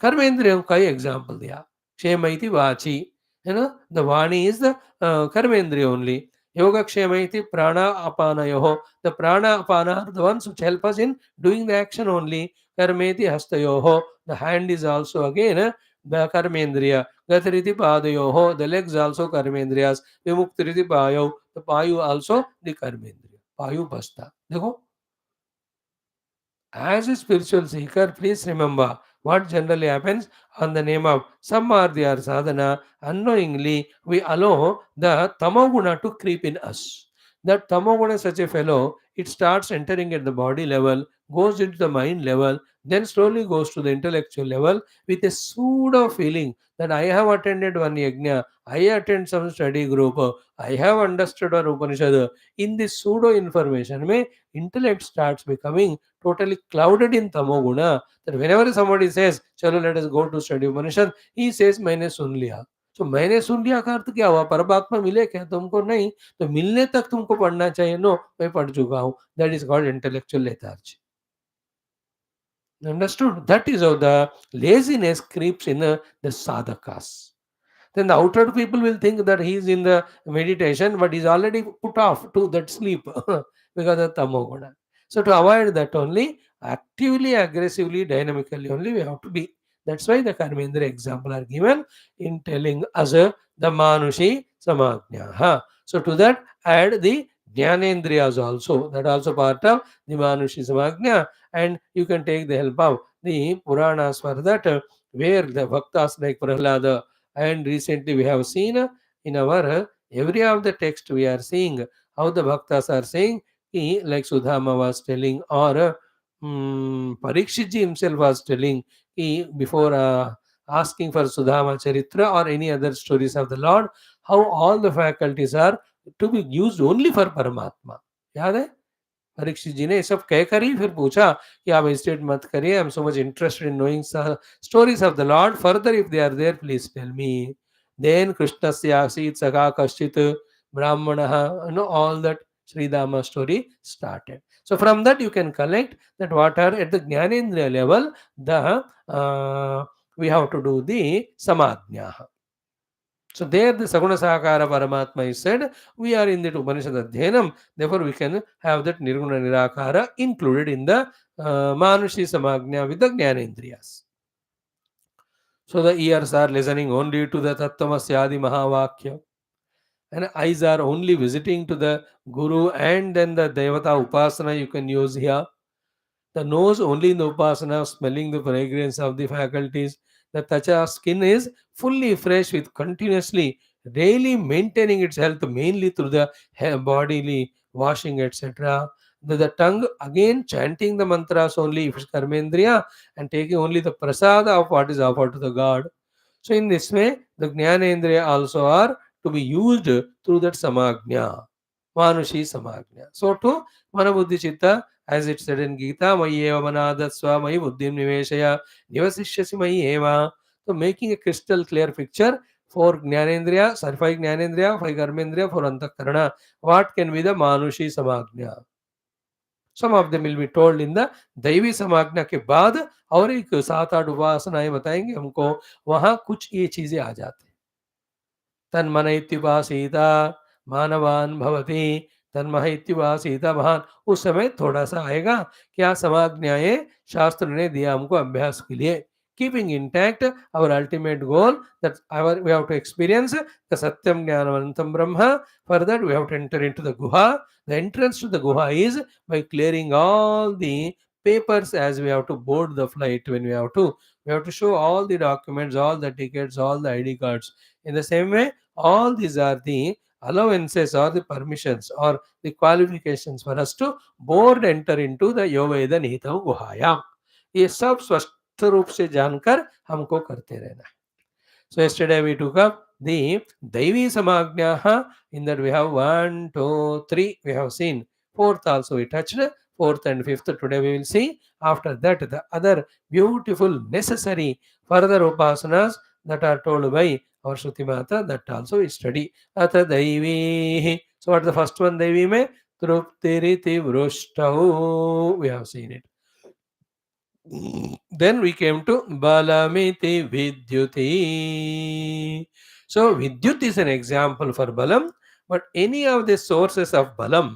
कर्मेंद्रियों का ही example दिया. क्षेमैति वाची, you know, the vani is the karmendriya only. Yogakshemayiti prana apanayoho. The prana apana are the ones which help us in doing the action only. Karmeti hastayoho. The hand is also again the karmendriya. Gatariti padayoho. The legs also karmendriyas. Vimuktiriti payo. The payu also the karmendriya. Payu basta. देखो, as a spiritual seeker, please remember What generally happens on the name of some or the other sadhana, unknowingly we allow the tamoguna to creep in us. That tamoguna is such a fellow, it starts entering at the body level, goes into the mind level, then slowly goes to the intellectual level with a pseudo feeling that I have attended one yajna, I attend some study group, I have understood one Upanishad. In this pseudo information, may intellect starts becoming totally clouded in tamoguna. That whenever somebody says, "Chalo, let us go to study Upanishad," he says, "मैंने सुन लिया." तो मैंने सुन लिया का अर्थ क्या हुआ? परमात्मा मिले क्या तुमको? नहीं। तो मिलने तक तुमको पढ़ना चाहिए। नो, मैं पढ़ चुका हूँ। That is called intellectual lethargy. Understood? That is how the laziness creeps in the sadhakas. Then the outer people will think that he is in the meditation, but he's already put off to that sleep because of tamoguna. So to avoid that only, actively, aggressively, dynamically only we have to be. That's why the Karmendra example are given in telling us the Manushi Samajna. So to that add the Jnanendriyas also. That also part of the Manushi Samajna, and you can take the help of the Puranas for that, where the Bhaktas like Prahlada, and recently we have seen in our every of the text we are seeing how the bhaktas are saying, like Sudhama was telling, or Parikshitji himself was telling, before asking for Sudhama Charitra or any other stories of the Lord, how all the faculties are to be used only for Paramatma. याद है? परीक्षित जी ने ये सब कहकर ही फिर पूछा कि आप हेजिटेट मत करिए, I am so much interested in knowing stories of the Lord. Further, if they are there, please tell me. Then Krishnasya asit saka kashchit brahmanaha, all that Sri Dhamma story started. So from that you can collect that what are at the Jnanendriya level, the we have to do the samadhya. So there the Saguna Sakara Paramatma is said. We are in the Upanishad Adhyanam. Therefore, we can have that Nirguna Nirakara included in the Manushi Samagnya with the Jnanendriyas. So the ears are listening only to the Tattvamasya Mahavakya, and eyes are only visiting to the Guru, and then the Devata Upasana you can use here. The nose only in the Upasana, smelling the fragrance of the faculties. The Tacha skin is fully fresh with continuously, daily maintaining its health mainly through the bodily washing, etc. The tongue again chanting the mantras only if it's Karmendriya, and taking only the prasada of what is offered to the God. So in this way, the Jnanendriya also are to be used through that Samagnya, Manushi Samagnya. So to Manabuddhi Chitta, as it said in Gita, Mayeva Manadatswa Mayi Buddhim Niveshaya Nivasishyasi Mayi Eva. So making a crystal clear picture for Jnanendriya, sorry, 5 Jnanendriya, 5 Karmendriya, for Antakarana. What can be the Manushi Samagnya? Some of them will be told in the दैवी समाज्ञा के बाद, और एक 7-8 उपासनाएं बताएंगे हमको, वहां कुछ ये चीजें आ जाते हैं. तन्मन इत्युपासीता मानवान भवति, तन्मह इत्युपासीता महान. उस समय थोड़ा सा आएगा क्या समाज्ञाएं शास्त्र ने दिया हमको अभ्यास के लिए. Keeping intact our ultimate goal, that we have to experience the Satyam Jnanavantam Brahma. For that we have to enter into the Guha. The entrance to the Guha is by clearing all the papers as we have to board the flight. When we have to show all the documents, all the tickets, all the ID cards. In the same way, all these are the allowances or the permissions or the qualifications for us to board enter into the Yoveda Nihita Guhaya. ये सब स्वस्थ रूप से जानकर हमको करते रहना है. So yesterday we took up the Daivi Samagnya. In that we have 1, 2, 3 we have seen. Fourth also we touched. Fourth and fifth today we will see. After that the other beautiful necessary further upasanas that are told by our Shruti Mata, that also we study. Atha Daivi. So what the first one Daivi mein? Truptiriti Vrushtau. We have seen it. Then we came to Balamiti Vidyuti. So Vidyut is an example for Balam, but any of the sources of Balam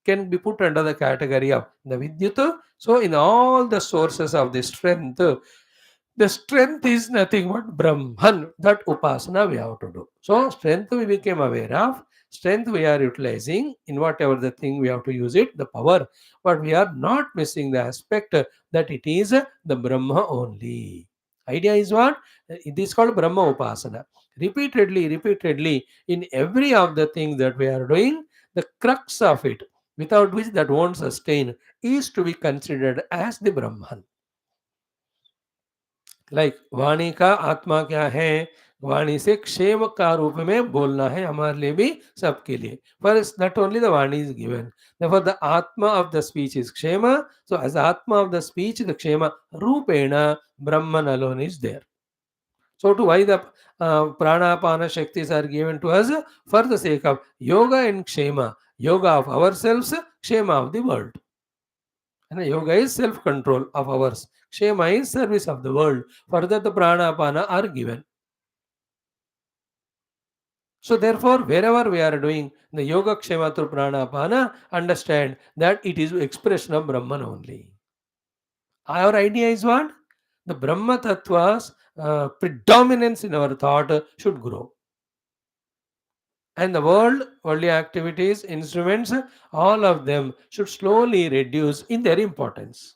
can be put under the category of the Vidyut. So in all the sources of the strength, The strength is nothing but Brahman. That Upasana we have to do. So strength we became aware of. Strength we are utilizing in whatever the thing we have to use it, the power. But we are not missing the aspect that it is the Brahma only. Idea is what? It is called Brahma Upasana. Repeatedly, repeatedly, in every of the things that we are doing, the crux of it, without which that won't sustain, is to be considered as the Brahman. Like वाणी का आत्मा क्या है? वाणी से क्षेम का रूप में बोलना है हमारे लिए भी, सबके लिए. पर it's not only the vani is given, therefore the atma of the speech is kshema. So as atma of the speech, the kshema rupena brahman alone is there. So to why the pranapana shaktis are given to us? For the sake of yoga and kshema. Yoga of ourselves, kshema of the world. And yoga is self-control of ours. Kshema is service of the world. For that the pranapana are given. So therefore, wherever we are doing the yoga kshema through pranapana, understand that it is expression of Brahman only. Our idea is what? The Brahma Tattva's predominance in our thought should grow. And the worldly activities, instruments, all of them should slowly reduce in their importance.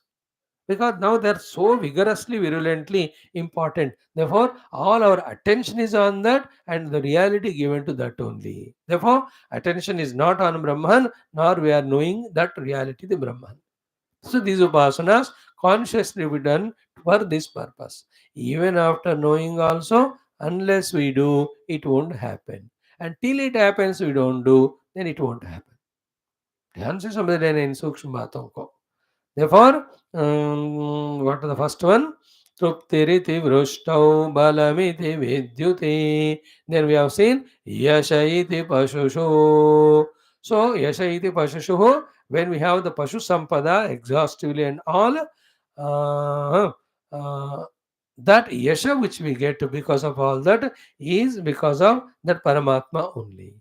Because now they're so vigorously, virulently important. Therefore, all our attention is on that and the reality given to that only. Therefore, attention is not on Brahman, nor we are knowing that reality, the Brahman. So, these upasanas consciously be done for this purpose. Even after knowing also, unless we do, it won't happen. Until it happens, we don't do, then it won't happen. ध्यान से समझ लेना इन सूक्ष्म बातों को. Therefore, what is the first one? Truptiriti vrushtau balamiti vidyuti. Then we have seen yashaiti pashushu. So, yashaiti pashushu, when we have the pashu sampada exhaustively and all, uh, uh, that yasha which we get because of all that is because of that Paramatma only.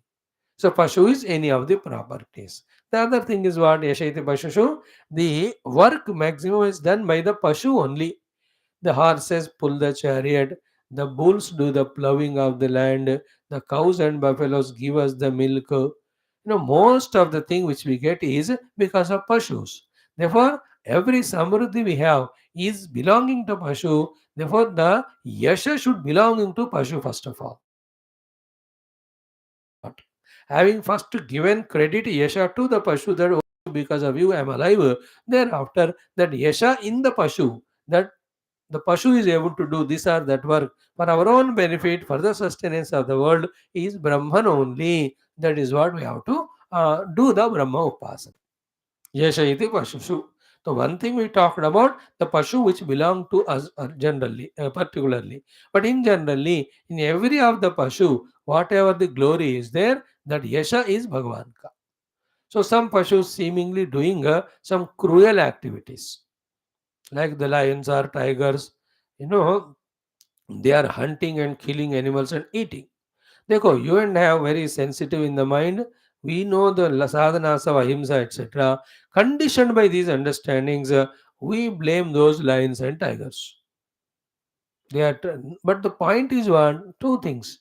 So Pashu is any of the properties. The other thing is what? Yashaiti Pashushu. The work maximum is done by the Pashu only. The horses pull the chariot, the bulls do the plowing of the land, the cows and buffaloes give us the milk. Most of the thing which we get is because of Pashus. Therefore, every samruddhi we have is belonging to Pashu. Therefore, the Yasha should belonging to Pashu first of all. Having first given credit Yasha to the Pashu that because of you I am alive, thereafter that Yasha in the Pashu, that the Pashu is able to do this or that work for our own benefit, for the sustenance of the world is Brahman only. That is what we have to do the Brahma Upasana. Yasha iti Pashushu. So one thing we talked about the Pashu which belong to us generally, particularly. But in generally, in every of the Pashu, whatever the glory is there, that Yasha is Bhagavan ka. So some Pashus seemingly doing some cruel activities. Like the lions or tigers, they are hunting and killing animals and eating. देखो, you and I are very sensitive in the mind. We know the sadhanas of ahimsa, etc. Conditioned by these understandings, we blame those lions and tigers. But the point is one, two things.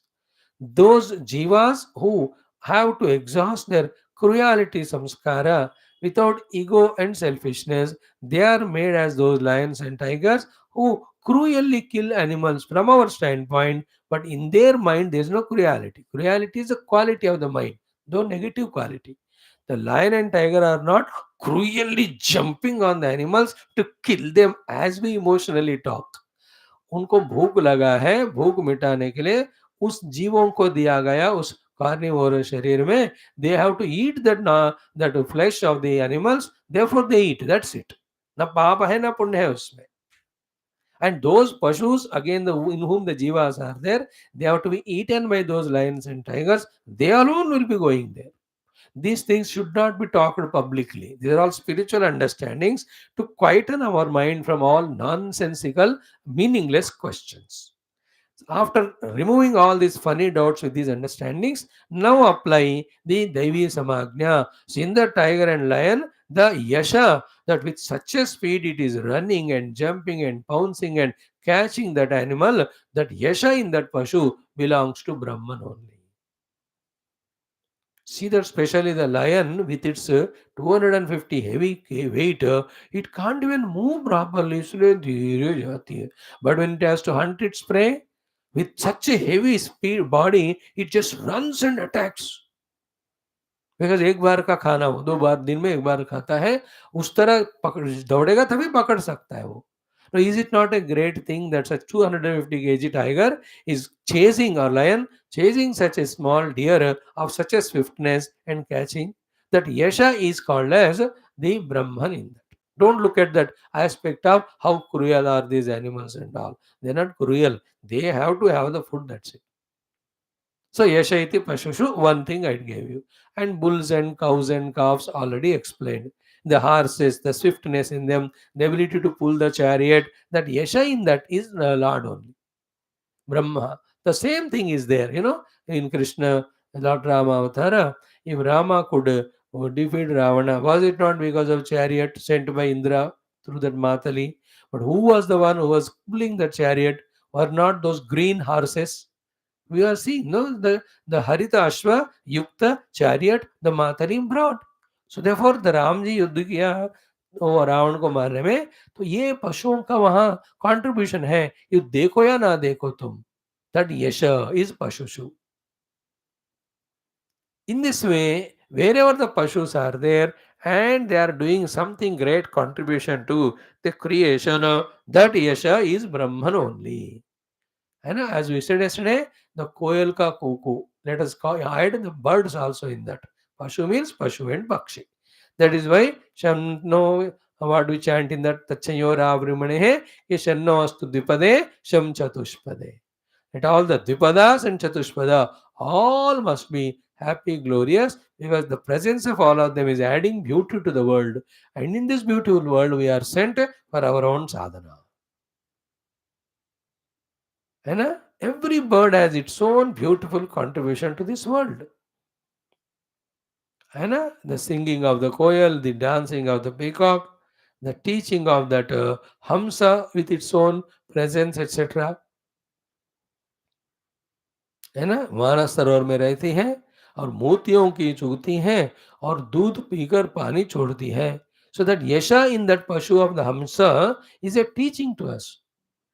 Those jivas who have to exhaust their cruelty samskara without ego and selfishness, they are made as those lions and tigers who cruelly kill animals from our standpoint, but in their mind there is no cruelty. Cruelty is a quality of the mind, though negative quality. The lion and tiger are not cruelly jumping on the animals to kill them as we emotionally talk. उनको भूख लगा है, भूख मिटाने के लिए उस जीवों को दिया गया उस कार्निवोर शरीर में, they have to eat that flesh of the animals, therefore they eat, that's it. ना पाप है ना पुण्य है उसमें. And those pashus again, in whom the jivas are there, they have to be eaten by those lions and tigers, they alone will be going there. These things should not be talked publicly. These are all spiritual understandings to quieten our mind from all nonsensical, meaningless questions. After removing all these funny doubts with these understandings, now apply the Daivi Samagnya. So in the tiger and lion, the Yasha, that with such a speed it is running and jumping and pouncing and catching that animal, that yasha in that pashu belongs to Brahman only. See that especially the lion with its 250 heavy weight, it can't even move properly. इसलिए धीरे जाती है. But when it has to hunt its prey, with such a heavy speed body, it just runs and attacks. Because एक बार का खाना वो 2 बार दिन में 1 बार खाता है, उस तरह पकड़ दौड़ेगा तभी पकड़ सकता है वो. So is it not a great thing that such 250 kg tiger is chasing or lion, chasing such a small deer of such a swiftness and catching? That yasha is called as the Brahman in that. Don't look at that aspect of how cruel are these animals and all. They're not cruel. They have to have the food, that's it. So yasha iti pashushu, one thing I gave you. And bulls and cows and calves already explained. The horses, the swiftness in them, the ability to pull the chariot, that yasha in that is the Lord only, Brahma. The same thing is there, in Krishna, Lord Rama Avatara. If Rama could defeat Ravana, was it not because of chariot sent by Indra through that Matali? But who was the one who was pulling the chariot? Were not those green horses? We are seeing, no, the Harita Ashwa, Yukta, chariot, the Matarim brought. So therefore the Ram ji युद्ध किया वो रावण को मारने में, तो ये पशुओं का वहां कंट्रीब्यूशन है. ये देखो या ना देखो तुम, that yasha is pashushu. In this way, wherever the pashus are there and they are doing something great contribution to the creation, that yasha is Brahman only. है ना, as we said yesterday, the koel ka kuku. Let us add the birds also in that. Pashu means pashu and pakshi. That is why Shamno, what we chant in that Tachayora Avrimane, Shanno astu dipade, Sham chatushpade. Let all the Dvipadas and Chatushpada all must be happy, glorious, because the presence of all of them is adding beauty to the world. And in this beautiful world, we are sent for our own sadhana. है ना? Every bird has its own beautiful contribution to this world. है ना? The singing of the koel, the dancing of the peacock, the teaching of that hamsa with its own presence, etc. है ना? मानस सरोवर में रहती हैं और मोतियों की चुगती हैं और दूध पीकर पानी छोड़ती हैं. So that yasha in that pashu of the hamsa is a teaching to us.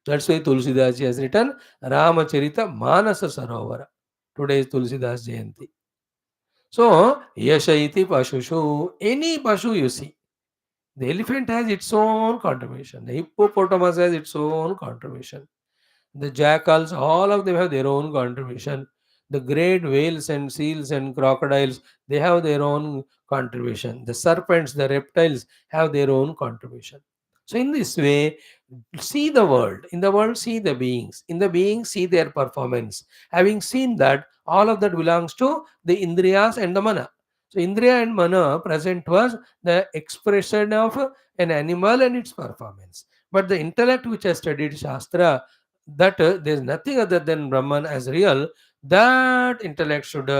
That's why Tulsidas ji has written Ramacharita Manasa Sarovara. Today is Tulsidas Jayanti. So, yasha iti pashushu. Any pashu you see. The elephant has its own contribution. The hippopotamus has its own contribution. The jackals, all of them have their own contribution. The great whales and seals and crocodiles, they have their own contribution. The serpents, the reptiles have their own contribution. So, in this way, see the world. In the world, see the beings. In the beings, see their performance. Having seen that, all of that belongs to the Indriyas and the Mana. So, Indriya and Mana present was the expression of an animal and its performance. But the intellect which has studied Shastra, that there is nothing other than Brahman as real, that intellect should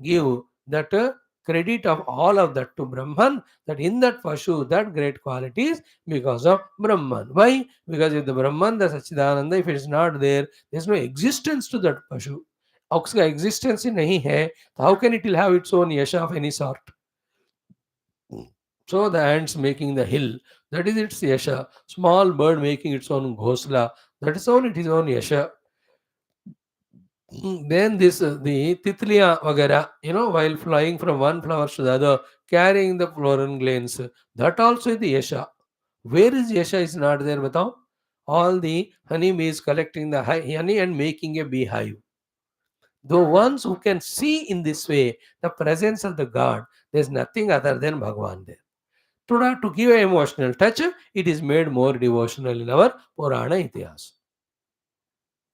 give that credit of all of that to Brahman, that in that Pashu, that great qualities because of Brahman. Why? Because if the Brahman, the Sachidananda, if it is not there, there is no existence to that Pashu. उसका existence ही नहीं है, तो how can it will have its own yasha of any sort? So the ants making the hill, that is its yasha. Small bird making its own ghosla, that is own its own yasha. Then this the Taittiriya vagara, while flying from one flower to the other, carrying the floral grains, that also is the yasha. Where is yasha is not there, batao? All the honeybees collecting the honey and making a beehive. The ones who can see in this way the presence of the God, there is nothing other than Bhagwan there. To give an emotional touch, it is made more devotional in our Purana Itihas.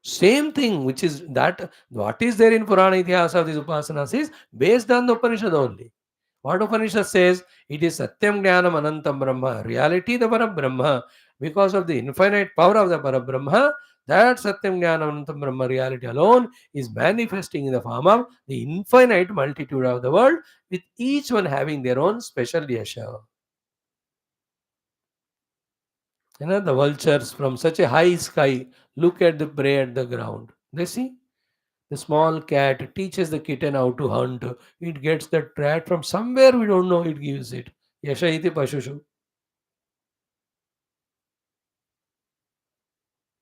Same thing, which is that what is there in Purana Itihas of these Upasanas is based on the Upanishad only. What Upanishad says, it is Satyam Jnanam Anantam Brahma, reality the Parabrahma, because of the infinite power of the Parabrahma, that Satyam Jnanam Anantam Brahma reality alone is manifesting in the form of the infinite multitude of the world, with each one having their own special yasha. The vultures from such a high sky look at the prey at the ground. They see the small cat teaches the kitten how to hunt. It gets the rat from somewhere we don't know. It gives it. Yasha iti pashushu.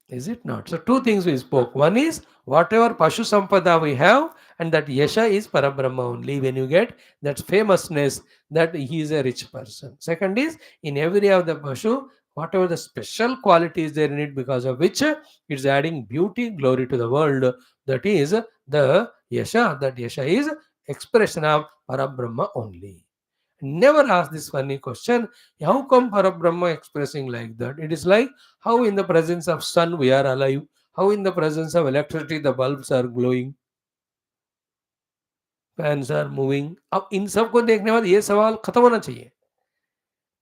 Is it not? So two things we spoke. One is whatever Pashu Sampada we have, and that Yasha is Parabrahma only. When you get that famousness, that he is a rich person. Second is in every of the Pashu, whatever the special quality is there in it, because of which it's adding beauty, glory to the world. That is the Yasha. That Yasha is expression of Parabrahma only. Never ask this funny question. How come Parabrahma expressing like that? It is like how in the presence of sun we are alive. How in the presence of electricity the bulbs are glowing, fans are moving. अब इन सबको देखने बाद ये सवाल खत्म होना चाहिए.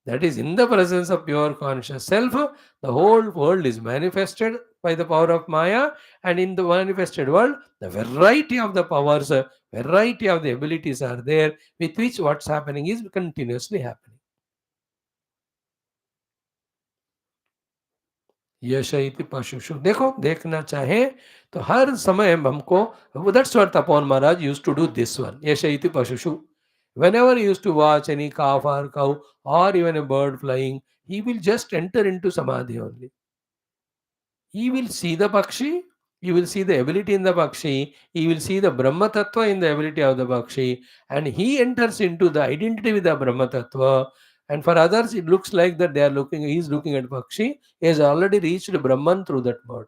That is in the presence of pure conscious self, the whole world is manifested by the power of Maya, and in the manifested world, the variety of the powers, variety of the abilities are there with which what's happening is continuously happening. यश इति पशुषु देखो देखना चाहे तो हर समय हमको that's what Tapon Maharaj used to do this one यश इति पशुषु whenever he used to watch any calf or cow or even a bird flying, he will just enter into samadhi only. He will see the Pakshi, he will see the ability in the Pakshi, he will see the Brahma Tattva in the ability of the Pakshi, and he enters into the identity with the Brahma Tattva. And for others, it looks like that they are looking, he is looking at Pakshi, he has already reached Brahman through that bird.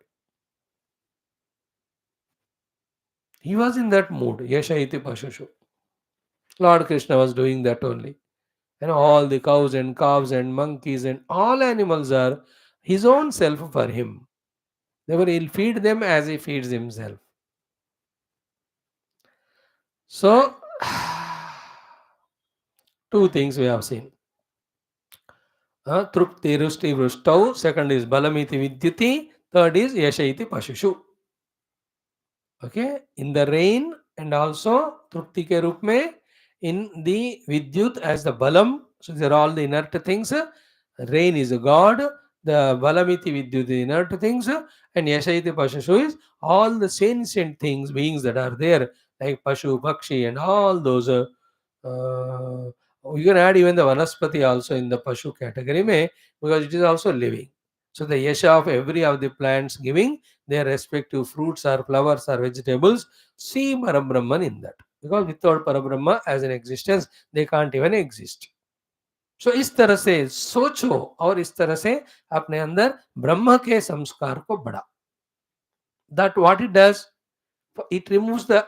He was in that mood, Yasha iti Pashushu. Lord Krishna was doing that only. And all the cows and calves and monkeys and all animals are his own self for him. Therefore, he'll feed them as he feeds himself. So, two things we have seen. Trupti rusti vrustau. Second is balamiti vidyuti. Third is yashaiti pashushu. Okay, in the rain and also trupti ke roop mein, in the vidyut as the balam. So these are all the inert things. Rain is a god. The balamiti vidyut the inert things, and yashaiti pashushu is all the sentient things, beings that are there, like pashu, pakshi, and all those. Uh, you can add even the vanaspati also in the pashu category mein, because it is also living. So the yasha of every of the plants giving their respective fruits or flowers or vegetables, see Parabrahman in that. Because without Parabrahma as an existence, they can't even exist. So इस तरह से सोचो और इस तरह से अपने अंदर ब्रह्म के संस्कार को बढ़ा. That what it does, it removes the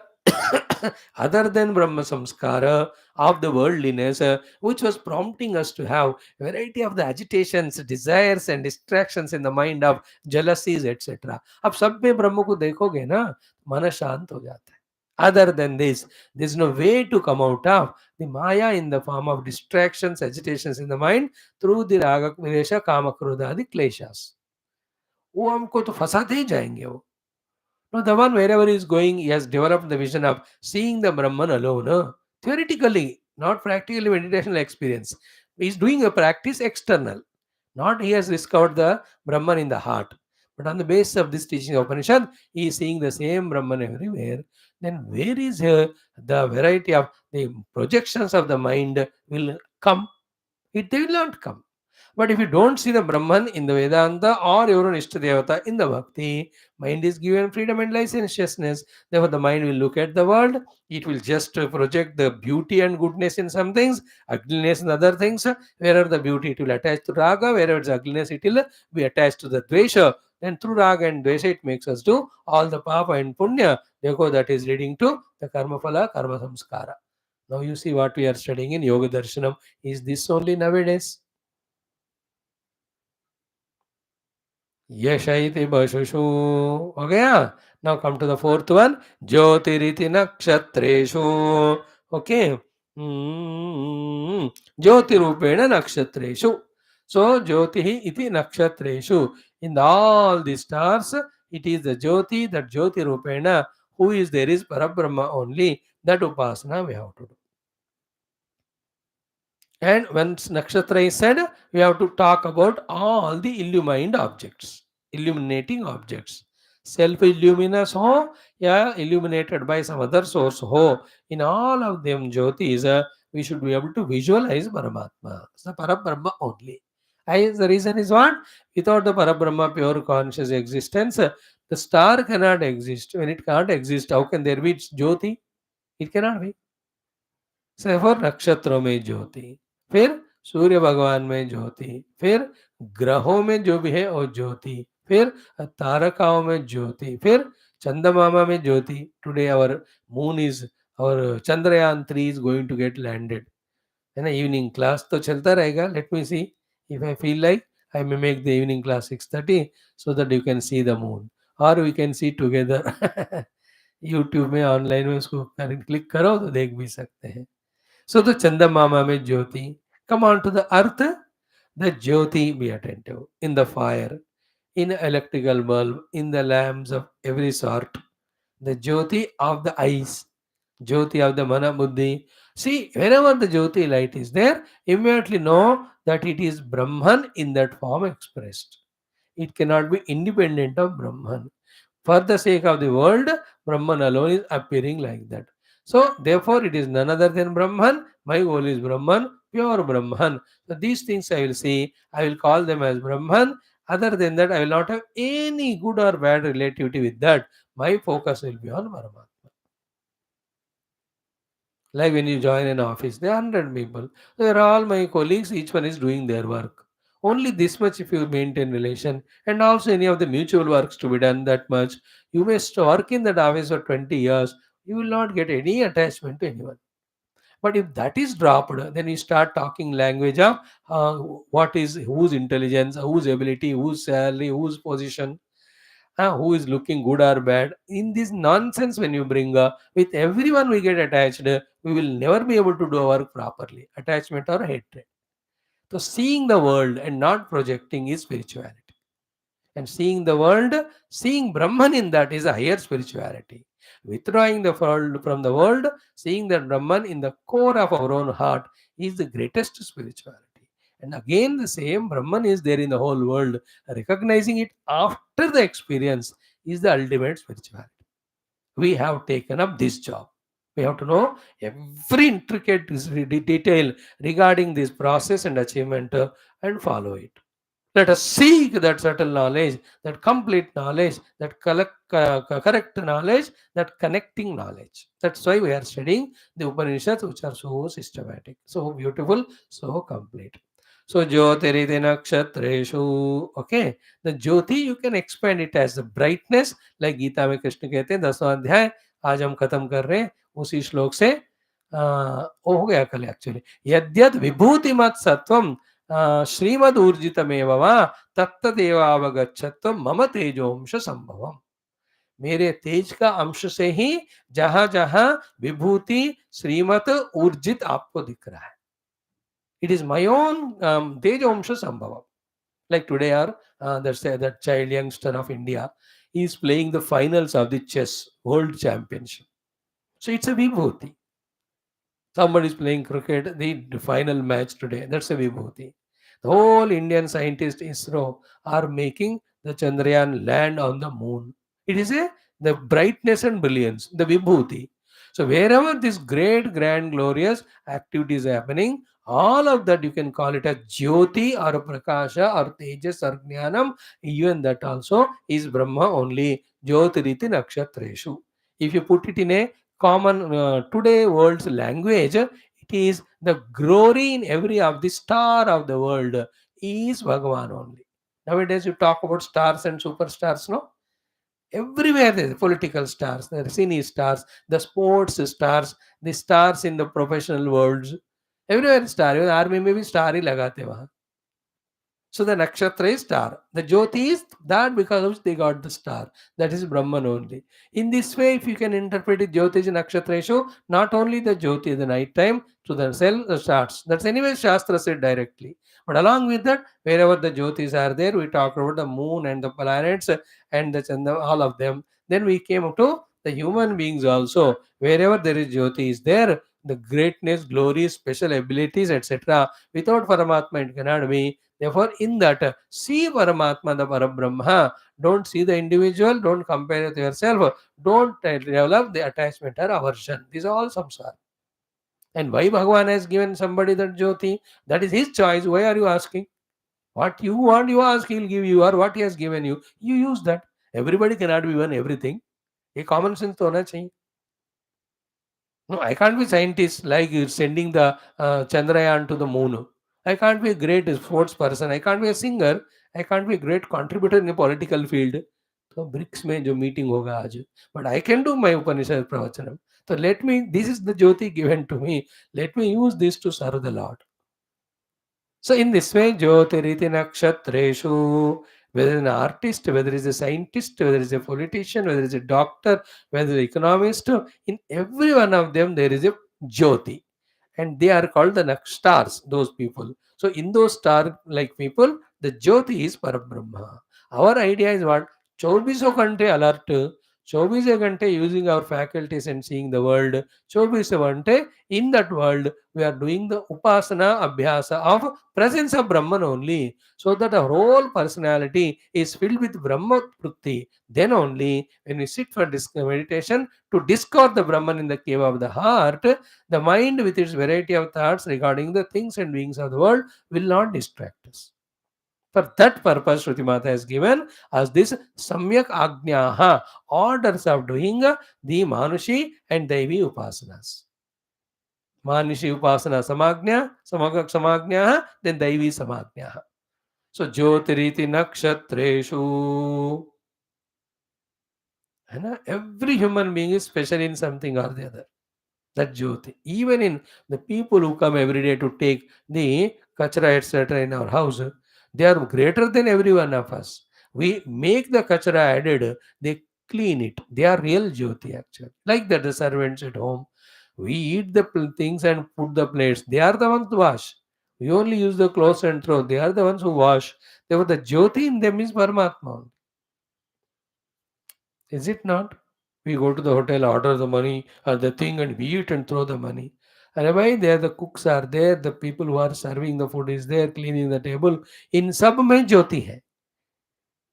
other than Brahma Samskara of the worldliness, which was prompting us to have a variety of the agitations, desires and distractions in the mind of jealousies, etc. अब सब में ब्रह्म को देखोगे ना, मन शांत हो जाता है. Other than this, there's no way to come out of the Maya in the form of distractions, agitations in the mind through the raga, vilesha, kama, krodha, the kleshas. वो हमको तो फंसाते ही जाएंगे वो. No, the one wherever he is going, he has developed the vision of seeing the Brahman alone. Theoretically, not practically meditational experience. He is doing a practice external. Not he has discovered the Brahman in the heart. But on the basis of this teaching of Upanishad, he is seeing the same Brahman everywhere. Then where is the variety of the projections of the mind will come? They will not come. But if you don't see the Brahman in the Vedanta or your own Ishtadevata in the Bhakti, mind is given freedom and licentiousness. Therefore, the mind will look at the world. It will just project the beauty and goodness in some things, ugliness in other things. Wherever the beauty, it will attach to Raga. Wherever it's ugliness, it will be attached to the Dvesha. Then through Raga and Dvesha, it makes us do all the Papa and Punya. Therefore, that is leading to the Karma Phala, Karma Samskara. Now you see what we are studying in Yoga Darshanam. Is this only nowadays? यशैति पशुषु हो गया. Now come to the fourth one, ज्योतिरिति नक्षत्रेषु. Okay, ज्योति रूपेण नक्षत्रेषु. So ज्योति इति नक्षत्रेषु, in all the stars it is the jyoti, that jyoti rupena who is there is Parabrahma only. That upasana we have to do. And once nakshatra is said, we have to talk about all the illumined objects, illuminating objects. Self illuminous ho, yeah, illuminated by some other source ho. In all of them, Jyoti is we should be able to visualize Paramatma. It's the Parabrahma only. The reason is what? Without the Parabrahma, pure conscious existence, the star cannot exist. When it can't exist, how can there be Jyoti? It cannot be. So therefore, नक्षत्रों में ज्योति, फिर सूर्य भगवान में ज्योति, फिर ग्रहों में जो भी है वो ज्योति, फिर तारकाओं में ज्योति, फिर चंद्रमामा में ज्योति. टुडे आवर मून इज और Chandrayaan 3 is going to get landed. है ना. इवनिंग क्लास तो चलता रहेगा. Let me see if I feel like I may make the evening class 6:30 so that you can see the moon और we can see together. YouTube में online में उसको click करो तो देख भी सकते हैं. So the Chandamama में Jyoti. Come on to the earth. The Jyoti, be attentive. In the fire, in electrical bulb, in the lamps of every sort. The Jyoti of the eyes, Jyoti of the Mana Buddhi. See, wherever the Jyoti light is there, immediately know that it is Brahman in that form expressed. It cannot be independent of Brahman. For the sake of the world, Brahman alone is appearing like that. So, therefore, it is none other than Brahman. My goal is Brahman, pure Brahman. So, these things I will see, I will call them as Brahman. Other than that, I will not have any good or bad relativity with that. My focus will be on Brahman. Like when you join an office, there are 100 people. They are all my colleagues, each one is doing their work. Only this much if you maintain relation, and also any of the mutual works to be done that much. You may work in that office for 20 years, you will not get any attachment to anyone. But if that is dropped, then you start talking language of what is whose intelligence, whose ability, whose salary, whose position, who is looking good or bad. In this nonsense, when you bring with everyone we get attached, we will never be able to do our work properly. Attachment or hatred. So seeing the world and not projecting is spirituality. And seeing the world, seeing Brahman in that is a higher spirituality. Withdrawing the world from the world, seeing that Brahman in the core of our own heart is the greatest spirituality. And again, the same Brahman is there in the whole world. Recognizing it after the experience is the ultimate spirituality. We have taken up this job. We have to know every intricate detail regarding this process and achievement and follow it. Let us seek that subtle knowledge, that complete knowledge, that correct knowledge, that connecting knowledge. That's why we are studying the Upanishads, which are so systematic, so beautiful, so complete. So, Jyotiriti Nakshatreshu. Okay, the Jyoti you can expand it as the brightness, like Gita में कृष्ण कहते हैं 10वां अध्याय आज हम खत्म कर रहे हैं उसी श्लोक से. वो हो गया कल एक्चुअली. यद्यद विभूतिमत् सत्वम श्रीमद ऊर्जितमेव वा तत्तदेवावगच्छत्व मम तेजोंश संभवम. मेरे तेज का अंश से ही जहां जहां विभूति श्रीमत ऊर्जित आपको दिख रहा है. It is my own Tejomsha Sambhava. Like today, that child youngster of India is playing the finals of the chess world championship. So it's a vibhuti. Somebody is playing cricket, the final match today. That's a vibhuti. The whole Indian scientists ISRO are making the Chandrayaan land on the moon. It is the brightness and brilliance, the vibhuti. So wherever this great, grand, glorious activity is happening, all of that you can call it a Jyoti or a Prakasha or Tejas or Jnanam. Even that also is Brahma only. Jyotiriti Nakshatreshu. If you put it in a common today world's language, it is the glory in every of the star of the world is Bhagavan only. Nowadays you talk about stars and superstars, no? Everywhere there is political stars, the cine stars, the sports stars, the stars in the professional worlds. Everywhere star. Even army में भी star ही लगाते वहाँ. So the nakshatra is star. The Jyoti is that because of which they got the star. That is Brahman only. In this way, if you can interpret it, Jyoti is nakshatreshu, not only the Jyoti in the night time, to the cell, the stars. That's anyway Shastra said directly. But along with that, wherever the Jyotis are there, we talked about the moon and the planets and the Chanda, all of them. Then we came to the human beings also. Wherever there is Jyoti is there, the greatness, glory, special abilities, etc. Without Paramatma, it cannot be. Therefore, in that, see Paramatma, the Parabrahma. Don't see the individual, don't compare it to yourself, don't develop the attachment or aversion. These are all samsara. And why Bhagavan has given somebody that Jyoti? That is his choice. Why are you asking? What you want, you ask, he'll give you, or what he has given you, you use that. Everybody cannot be given everything. A common sense to होना चाहिए. No, I can't be scientist like you sending the Chandrayaan to the moon. I can't be a great sports person. I can't be a singer. I can't be a great contributor in a political field. तो BRICS में जो meeting होगा आज, but I can do my Upanishad pravachanam. तो let me, this is the jyoti given to me, let me use this to serve the Lord. So in this way, Jyotiriti Nakshatreshu, whether an artist, whether it's a scientist, whether it's a politician, whether it's a doctor, whether it's an economist, in every one of them there is a Jyoti. And they are called the stars, those people. So in those star-like people, the Jyoti is Parabrahma. Our idea is what? 24 घंटे alert, 24 घंटे using our faculties and seeing the world, 24 घंटे in that world we are doing the upasana abhyasa of presence of Brahman only, so that our whole personality is filled with Brahma Prutti. Then only when we sit for meditation to discover the Brahman in the cave of the heart, the mind with its variety of thoughts regarding the things and beings of the world will not distract us. For that purpose, Shruti Mata has given us this Samyak Agnyaha, orders of doing the Manushi and Devi Upasanas. Manishi Upasana Samagnya, Samagak Samagnya, then Daivi Samagnya. So Jyotiriti Nakshatreshu. Every human being is special in something or the other. That Jyoti. Even in the people who come every day to take the kachra etc. in our house, they are greater than every one of us. We make the kachra added, they clean it. They are real Jyoti actually. Like that, the servants at home. We eat the things and put the plates. They are the ones to wash. We only use the clothes and throw. They are the ones who wash. Therefore, the Jyoti in them is Paramatma. Is it not? We go to the hotel, order the money or the thing, and we eat and throw the money. And why there the cooks are there, the people who are serving the food is there, cleaning the table. In सब में ज्योति है.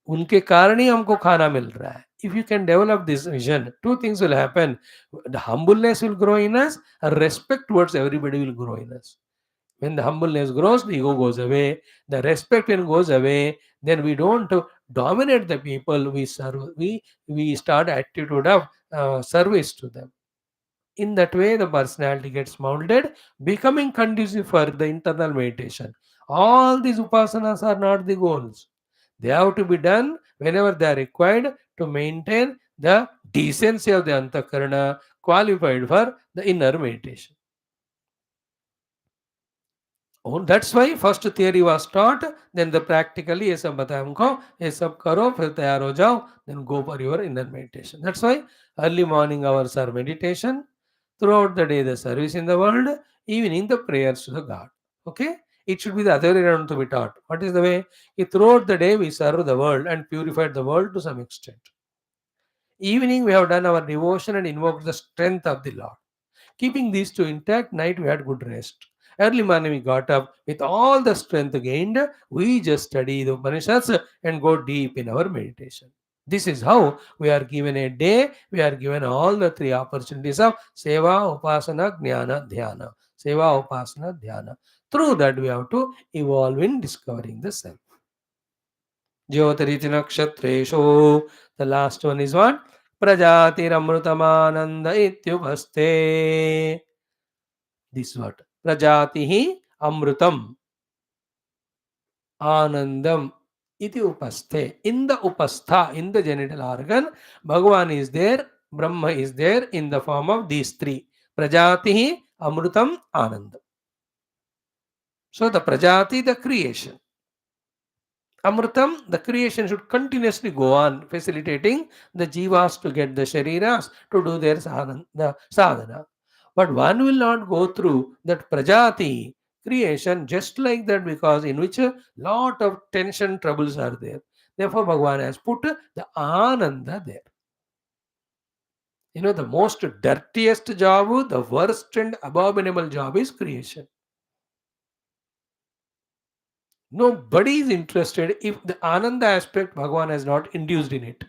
उनके कारण ही हमको खाना मिल रहा है. If you can develop this vision, two things will happen. The humbleness will grow in us, and respect towards everybody will grow in us. When the humbleness grows, the ego goes away. The respect when goes away, then we don't dominate the people we serve. We start attitude of service to them. In that way, the personality gets molded, becoming conducive for the internal meditation. All these upasanas are not the goals. They have to be done whenever they are required to maintain the decency of the antakarana, qualified for the inner meditation. Oh, that's why first theory was taught, then the practically ये सब बताया हमको, ये सब करो फिर तैयार हो जाओ, then go for your inner meditation. That's why early morning hours are meditation, throughout the day the service in the world, evening the prayers to the God. Okay? It should be the other way around to be taught. What is the way? Throughout the day we serve the world and purified the world to some extent. Evening we have done our devotion and invoked the strength of the Lord. Keeping these two intact, night we had good rest. Early morning we got up with all the strength gained. We just study the Upanishads and go deep in our meditation. This is how we are given a day. We are given all the three opportunities of Seva, Upasana, Jnana, Dhyana. Seva, Upasana, Dhyana. Through that we have to evolve in discovering the self. Jyotiriti Nakshatreshu. The last one is what? Prajatiramrutamananda ityupaste. This what? Prajatihi amrutam anandam iti upaste. In the upastha, in the genital organ, Bhagavan is there, Brahma is there in the form of these three. Prajatihi amrutam anandam. So the Prajati, the creation. Amritam, the creation should continuously go on, facilitating the jivas to get the shariras to do their sadhana. But one will not go through that prajati creation just like that, because in which a lot of tension troubles are there. Therefore, Bhagavan has put the ananda there. The most dirtiest job, the worst and abominable job is creation. Nobody is interested if the Ananda aspect Bhagavan has not induced in it.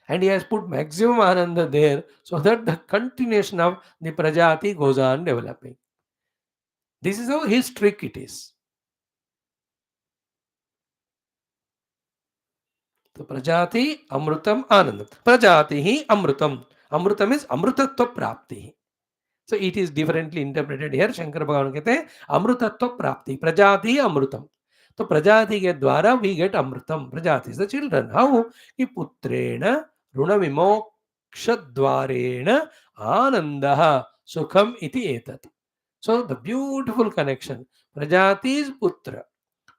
And he has put maximum Ananda there so that the continuation of the Prajati goes on developing. This is how his trick it is. So Prajati Amrutam Anandam. Prajati hi Amrutam. Amrutam is Amrutatva Prapti. So it is differently interpreted here. Shankara Bhagavan कहते हैं अमृतत्व प्राप्ति प्रजाति अमृतम. तो प्रजाति के द्वारा we get अमृतम. प्रजाति is the children. How? कि पुत्रेण ऋण विमोक्ष द्वारेण आनंदः सुखम इति एतत्. So the beautiful connection. Prajati is putra.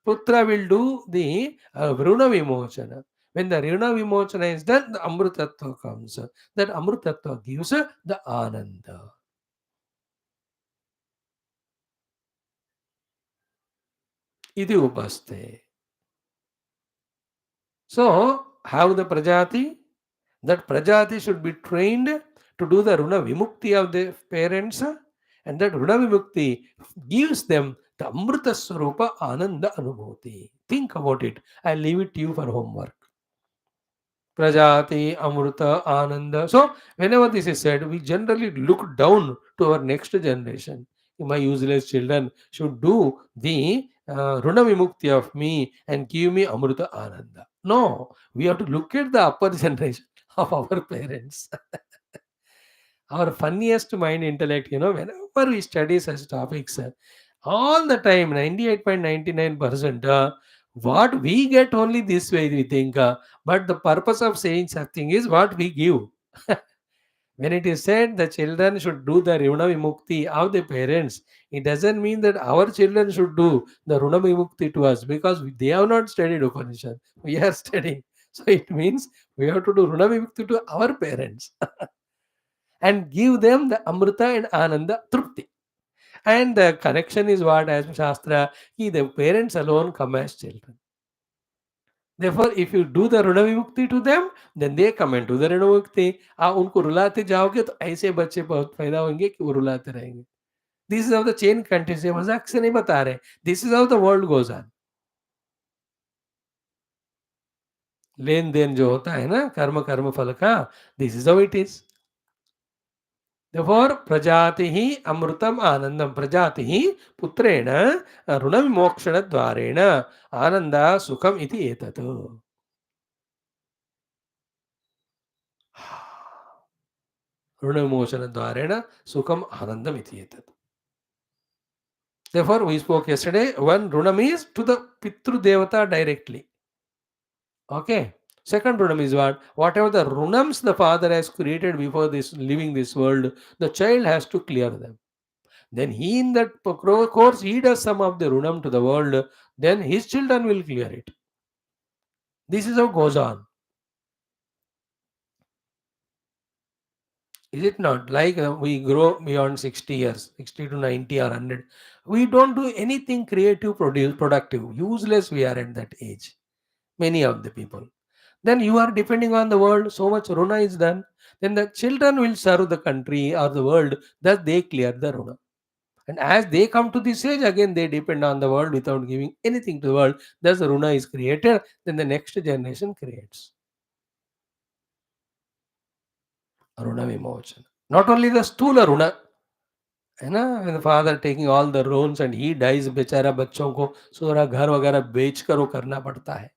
Putra will do the Runa Vimochana. When the Runa Vimochana is done, the Amrutattva comes. That Amrutattva gives the Ananda. Iti upaste. So, have the Prajati. That Prajati should be trained to do the Runa Vimukti of the parents. And that Runa Vimukti gives them the Amrita Swarupa Ananda Anubhuti. Think about it. I'll leave it to you for homework. Prajati, Amrita, Ananda. So, whenever this is said, we generally look down to our next generation. My useless children should do the Runa Vimukti of me and give me Amrita Ananda. No, we have to look at the upper generation of our parents. Our funniest mind intellect, whenever we study such topics, all the time, 98.99%, what we get only this way, we think. But the purpose of saying something is what we give. When it is said the children should do the Runa Vimukti of the parents, it doesn't mean that our children should do the Runa Vimukti to us because they have not studied Upanishad. We are studying. So it means we have to do Runa Vimukti to our parents and give them the Amrita and Ananda Trupti. And the connection is what, as Shastra, the parents alone come as children. Therefore, if you do the Runa Vimukti to them, then they come and do the Runa Vimukti. आप उनको रुलाते जाओगे तो ऐसे बच्चे बहुत पैदा होंगे कि वो रुलाते रहेंगे. This is how the chain continues. ये मजाक से नहीं बता रहे. This is how the world goes on. लेन देन जो होता है ना कर्म कर्म फल का, this is how it is. Therefore, prajati amrutam anandam. Prajati putrena runavimokshana dvarena ananda sukham iti etatu. Runavimochana dvarena sukham anandam iti etatu. Therefore, we spoke yesterday, one runam is to the Pitru Devata directly. Okay. Second runam is what? Whatever the runams the father has created before this leaving this world, the child has to clear them. Then he in that course, he does some of the runam to the world, then his children will clear it. This is how it goes on. Is it not? Like we grow beyond 60 years, 60 to 90 or 100. We don't do anything creative, productive. Useless we are at that age. Many of the people. Then you are depending on the world. So much runa is done. Then the children will serve the country or the world. Thus they clear the runa. And as they come to this age, again they depend on the world without giving anything to the world. Thus the runa is created. Then the next generation creates. Runa vimochana. Not only the stula runa. है ना, when the father taking all the loans and he dies, बेचारा बच्चों को सारा घर वगैरह बेच कर वो करना पड़ता है.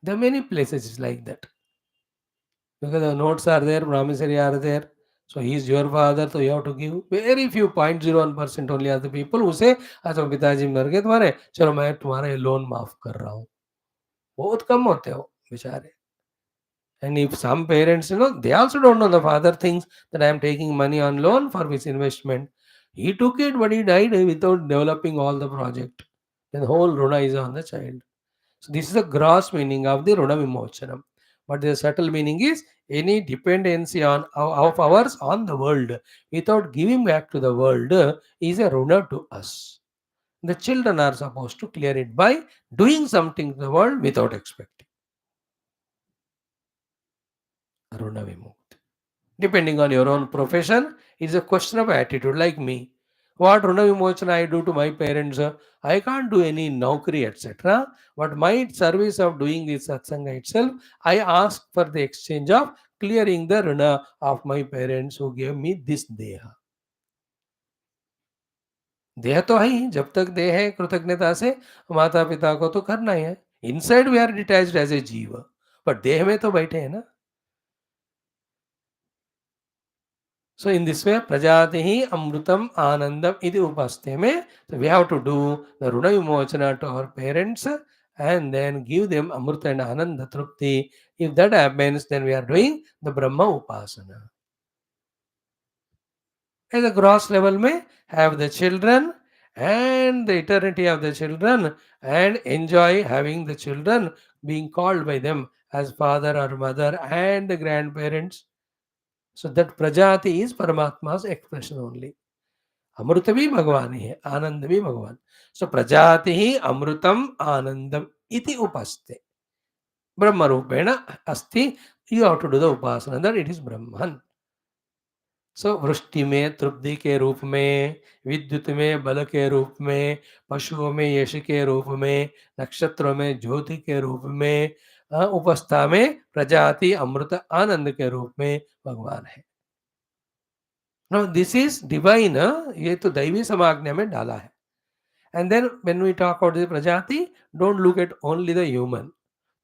There are many places like that. Because the notes are there, promissory are there. So he is your father, so you have to give. Very few 0.01% only are the people who say, अच्छा पिताजी मर गए तुम्हारे, चलो मैं तुम्हारा ये loan माफ कर रहा हूँ. बहुत कम होते हो बेचारे. And if some parents, they also don't know. The father thinks that I am taking money on loan for this investment. He took it, but he died without developing all the project. Then the whole runa is on the child. So this is the gross meaning of the runa vimochanam. But the subtle meaning is any dependency of ours on the world without giving back to the world is a runa to us. The children are supposed to clear it by doing something to the world without expecting. Runa vimukti. depending on your own profession. It's a question of attitude. Like me, what runa vimochana I do to my parents, I can't do any naukri, etc. But my service of doing this satsanga itself, I ask for the exchange of clearing the runa of my parents who gave me this deha. देह तो है ही, जब तक देह है कृतज्ञता से माता पिता को तो करना ही है. Inside we are detached as a jiva, but देह में तो बैठे हैं ना. So in this way, prajatihi amrutam anandam iti upaste mein. So we have to do the runa vimochana to our parents and then give them amruta and ananda trupti. If that happens, then we are doing the Brahma upasana. At the gross level mein, have the children and the eternity of the children and enjoy having the children being called by them as father or mother and the grandparents. So that prajati is Paramatma's expression only. अमृत भी भगवान ही है, आनंद भी भगवान. सो प्रजाति ही अमृतम आनंदम इति उपस्थे ब्रह्म रूपेण अस्ति. You have to do the upasana that it is Brahman. So वृष्टि में तृप्ति के रूप में, विद्युत में बल के रूप में, पशुओं में यश के रूप में, नक्षत्रों में ज्योति के रूप में, उपस्था में प्रजाति अमृत आनंद के रूप में भगवान है. Now this is divine, ये तो दैवी समाज्ञा में डाला है. And then when we talk about the prajati, don't look at only the human,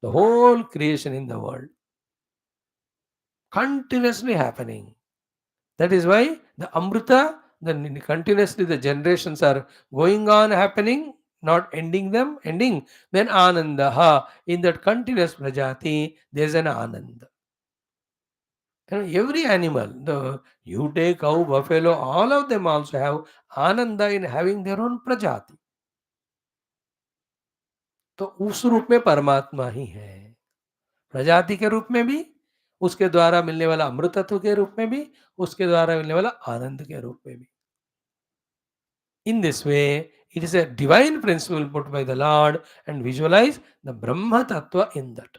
the whole creation in the world continuously happening. That is why the amrita, then continuously the generations are going on happening, not ending them, ending. Then anandaha, in that continuous prajati, there is an ananda. And every animal, the you take cow, buffalo, all of them also have ananda in having their own prajati. तो उस रूप में परमात्मा ही है, प्रजाति के रूप में भी, उसके द्वारा मिलने वाला अमृतत्व के रूप में भी, उसके द्वारा मिलने वाला आनंद के रूप में भी. In this way, it is a divine principle put by the Lord and visualize the Brahma Tattva in that.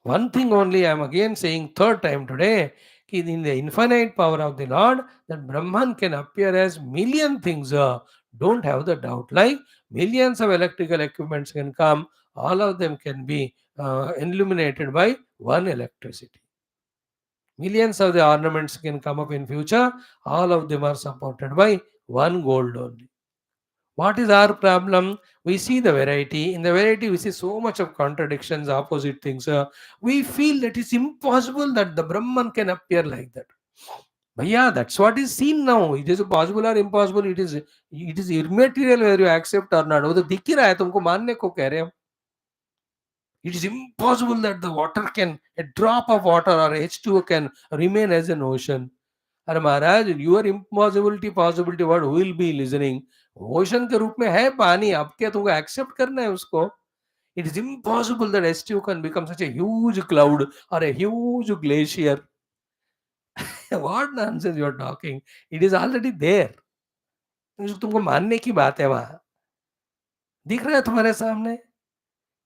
One thing only I am again saying third time today, in the infinite power of the Lord, that Brahman can appear as million things. Don't have the doubt. Like millions of electrical equipments can come, all of them can be illuminated by one electricity. Millions of the ornaments can come up in future, all of them are supported by one gold only. What is our problem? We see the variety. In the variety, we see so much of contradictions, opposite things. We feel that it's impossible that the Brahman can appear like that. But yeah, that's what is seen now. It is possible or impossible. It is immaterial whether you accept or not. वो तो दिख ही रहा है, तुमको मानने को कह रहे हैं. It is impossible that the water can, a drop of water or H2O can remain as an ocean. अरे महाराज, your impossibility possibility what who will be listening? Ocean के रूप में है पानी, अब क्या तुमको एक्सेप्ट करना है उसको? It is impossible that H2O can become such a huge cloud or a huge glacier. What nonsense you are talking? It is already there. तुमको मानने की बात है वहां. दिख रहा है तुम्हारे सामने.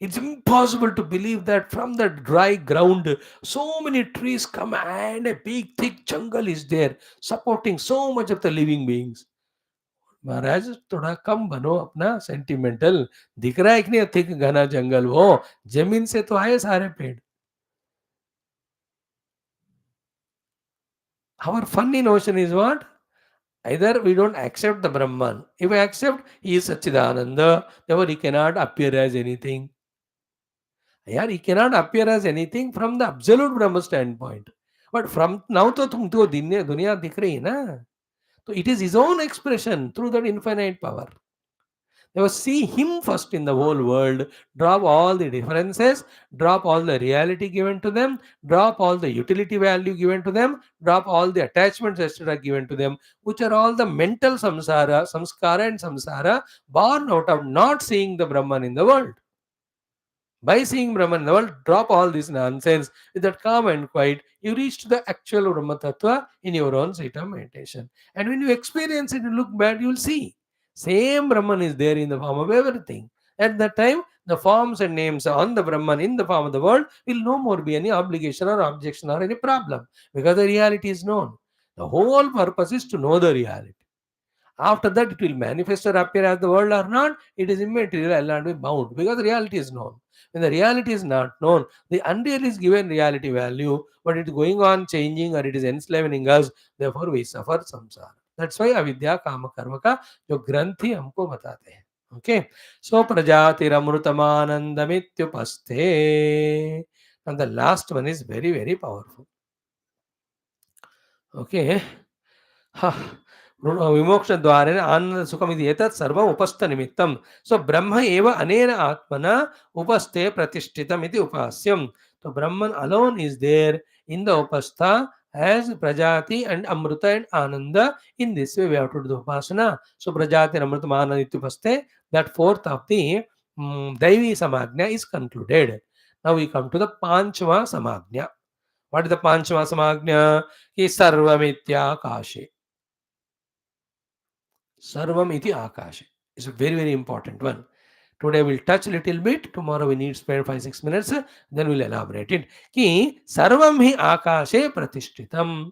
It's impossible to believe that from the dry ground, so many trees come and a big thick jungle is there, supporting so much of the living beings. महाराज थोड़ा कम बनो अपना सेंटिमेंटल. दिख रहा है कि नहीं थिक घना जंगल? वो जमीन से तो आए सारे पेड़. Our funny notion is what? Either we don't accept the Brahman. If we accept, he is Satchidananda, therefore he cannot appear as anything. यार, he cannot appear as anything from the absolute Brahma standpoint. But from now तो तुमको दुनिया दिख रही है ना, तो it is his own expression through that infinite power. They see him first in the whole world, drop all the differences, drop all the reality given to them, drop all the utility value given to them, drop all the attachments etc. given to them, which are all the mental samsara, samskara and samsara born out of not seeing the Brahman in the world. By seeing Brahman in the world, drop all this nonsense. With that calm and quiet, you reach to the actual Brahma Tattva in your own state of meditation. And when you experience it, you look back, you will see. Same Brahman is there in the form of everything. At that time, the forms and names on the Brahman in the form of the world will no more be any obligation or objection or any problem, because the reality is known. The whole purpose is to know the reality. After that, it will manifest or appear as the world or not. It is immaterial and not be bound, because the reality is known. When the reality is not known, the unreal is given reality value, but it is going on changing or it is enslaving us. Therefore, we suffer samsara. That's why avidya kama karma का जो ग्रंथि हमको बताते हैं. Okay, so प्रजातिरमृतमानंदमित्युपस्थे. And the last one is very very powerful. Okay. विमोक्षद्वारेण आनन्दसुखमिति एतत् सर्वम् उपस्थनिमित्तं. So ब्रह्म एव अनेन आत्मना उपस्थे प्रतिष्ठितम् इति उपास्यम्. So Brahman alone is there in the upastha as Prajati and Amruta and Ananda. In this way we have to do the upasana. So Prajati and Amruta Ananda Ityupasthe, that fourth of the Daivi Samagnya is concluded. Now we come to the Panchava Samagnya. What is the Panchava Samagnya? Ki Sarvamityakashe. Sarvam iti akashe is a very very important one. Today we'll touch a little bit. Tomorrow we need spend 5-6 minutes. Then we'll elaborate it. Ki sarvam hi akashe pratishtitam.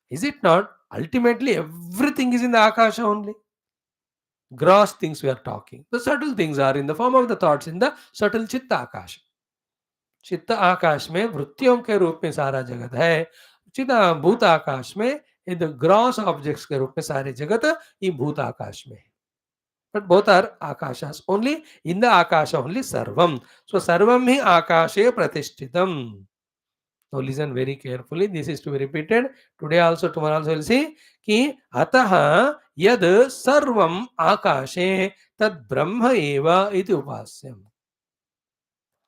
Is it not? Ultimately everything is in the akasha only. Gross things we are talking. The subtle things are in the form of the thoughts in the subtle chitta akasha. चित्त आकाश में वृत्तियों के रूप में सारा जगत है. चित्त भूत आकाश में द ग्रॉस ऑब्जेक्ट्स के रूप में सारे जगत ये भूत आकाश में. But both are akashas. Only in the akasha only sarvam. So sarvam hi akashe pratishtitam. Now listen very carefully. This is to be repeated today also, tomorrow also. We'll see कि अतः यद सर्वम आकाशे तद ब्रह्म एव इति उपास्यम.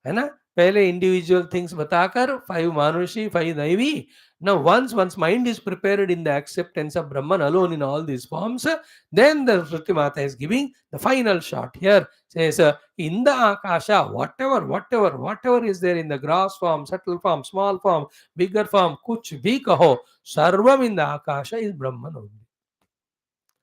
है ना? पहले इंडिविजुअल थिंग्स बताकर 5 मानुषी 5 दैवी. Now once one's mind is prepared in the acceptance of Brahman alone in all these forms, then the Shruti Mata is giving the final shot here. Says in the akasha, whatever is there in the gross form, subtle form, small form, bigger form, kuch bhi kaho, sarvam in the akasha is Brahman only.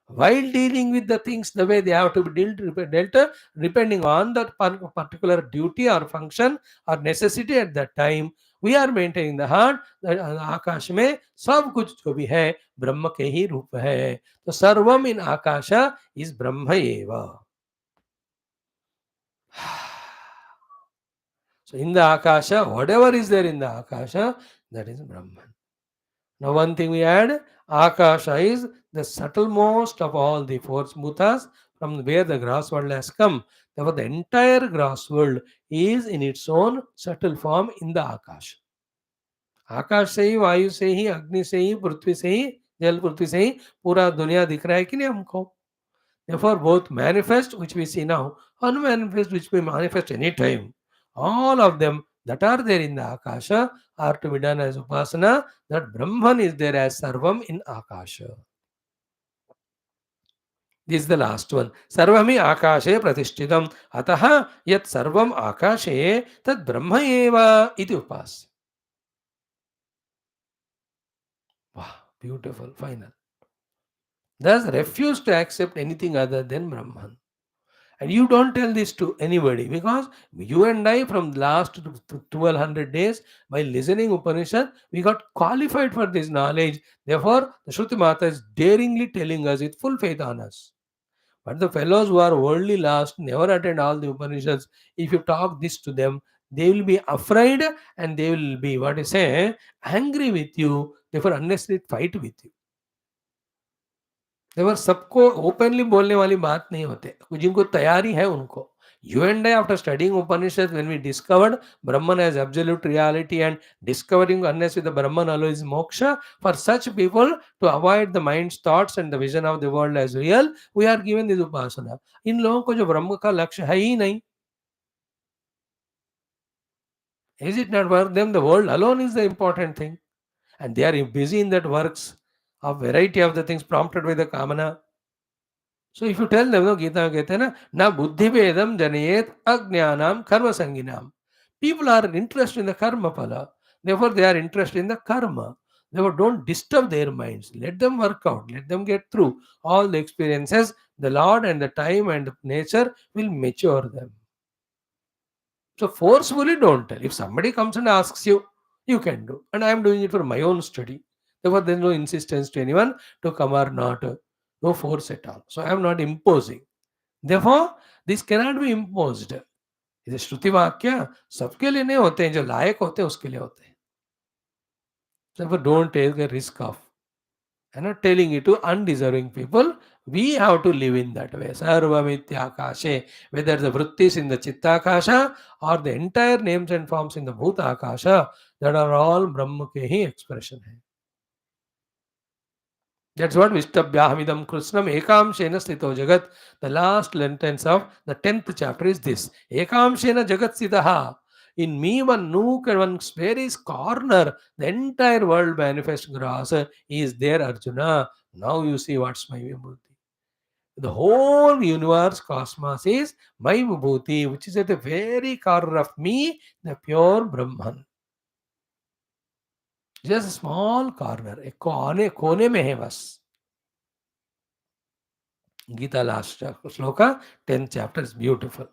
While dealing with the things the way they have to be dealt depending on that particular duty or function or necessity at that time, we are maintaining the heart that आकाश में सब कुछ जो भी है ब्रह्म के ही रूप है. तो सर्वम इन आकाशा is ब्रह्म एव. So in the akasha, whatever is there in the akasha, that is Brahman. Now one thing we add, akasha is the subtlemost of all the 4 bhutas from where the gross world has come. Therefore the entire gross world is in its own subtle form in the akasha. आकाश से ही, वायु से ही, अग्नि से ही, पृथ्वी से ही, जल पृथ्वी से ही पूरा दुनिया दिख रहा है कि नहीं हमको. Therefore both manifest which we see now, unmanifest which we manifest any time, all of them that are there in the akasha are to be done as upasana, that Brahman is there as sarvam in akasha. This is the last one. Sarvami akashe pratishtitam. Ataha yat sarvam akashe tad brahma eva iti upas. Wow, beautiful, final. Thus refuse to accept anything other than Brahman. And you don't tell this to anybody, because you and I from the last 1200 days by listening Upanishad, we got qualified for this knowledge. Therefore, the Shruti Mata is daringly telling us with full faith on us. But the fellows who are worldly lost, never attend all the Upanishads, if you talk this to them, they will be afraid and they will be, what you say, angry with you. Therefore, unnecessary fight with you. देखो सबको openly बोलने वाली बात नहीं होते, जिनको तैयारी है उनको. You and I, after studying Upanishads, when we discovered Brahman as absolute reality and discovering oneness with the Brahman alone is moksha, for such people to avoid the mind's thoughts and the vision of the world as real, we are given this upasana. इन लोगों को जो ब्रह्म का लक्ष्य है ही नहीं, is it not for them the world alone is the important thing, and they are busy in that works of variety of the things prompted by the kamana. So if you tell them, no, Gita कहते हैं ना बुद्धि भेदम जनयेत अज्ञानाम कर्म संगिनाम. People are interested in the karma phala. Therefore, they are interested in the karma. Therefore, don't disturb their minds. Let them work out. Let them get through all the experiences. The Lord and the time and the nature will mature them. So forcefully don't tell. If somebody comes and asks you, you can do. And I am doing it for my own study. Therefore, there is no insistence to anyone to come or not. No force at all. So I am not imposing. Therefore, this cannot be imposed. ये श्रुति वाक्य सबके लिए नहीं होते हैं, जो लायक होते हैं उसके लिए होते हैं. Therefore, don't take a risk of telling it to undeserving people. We have to live in that way. Sarvamityakashe, whether the vrittis in the Chittakasha or the entire names and forms in the Bhutakasha, that are all Brahma ke hi expression hai. That's what Vishtabhyahamidam Krishnam Ekamshena Sthito Jagat. The last sentence of the 10th chapter is this. Ekamshena Jagat Sitaha. In me, one nook and one very corner, the entire world manifest grass is there, Arjuna. Now you see what's my vibhuti. The whole universe, cosmos is my vibhuti, which is at the very corner of me, the pure Brahman. Just a small corner, a kone mein hai bas. Gita last shloka, 10th chapter is beautiful.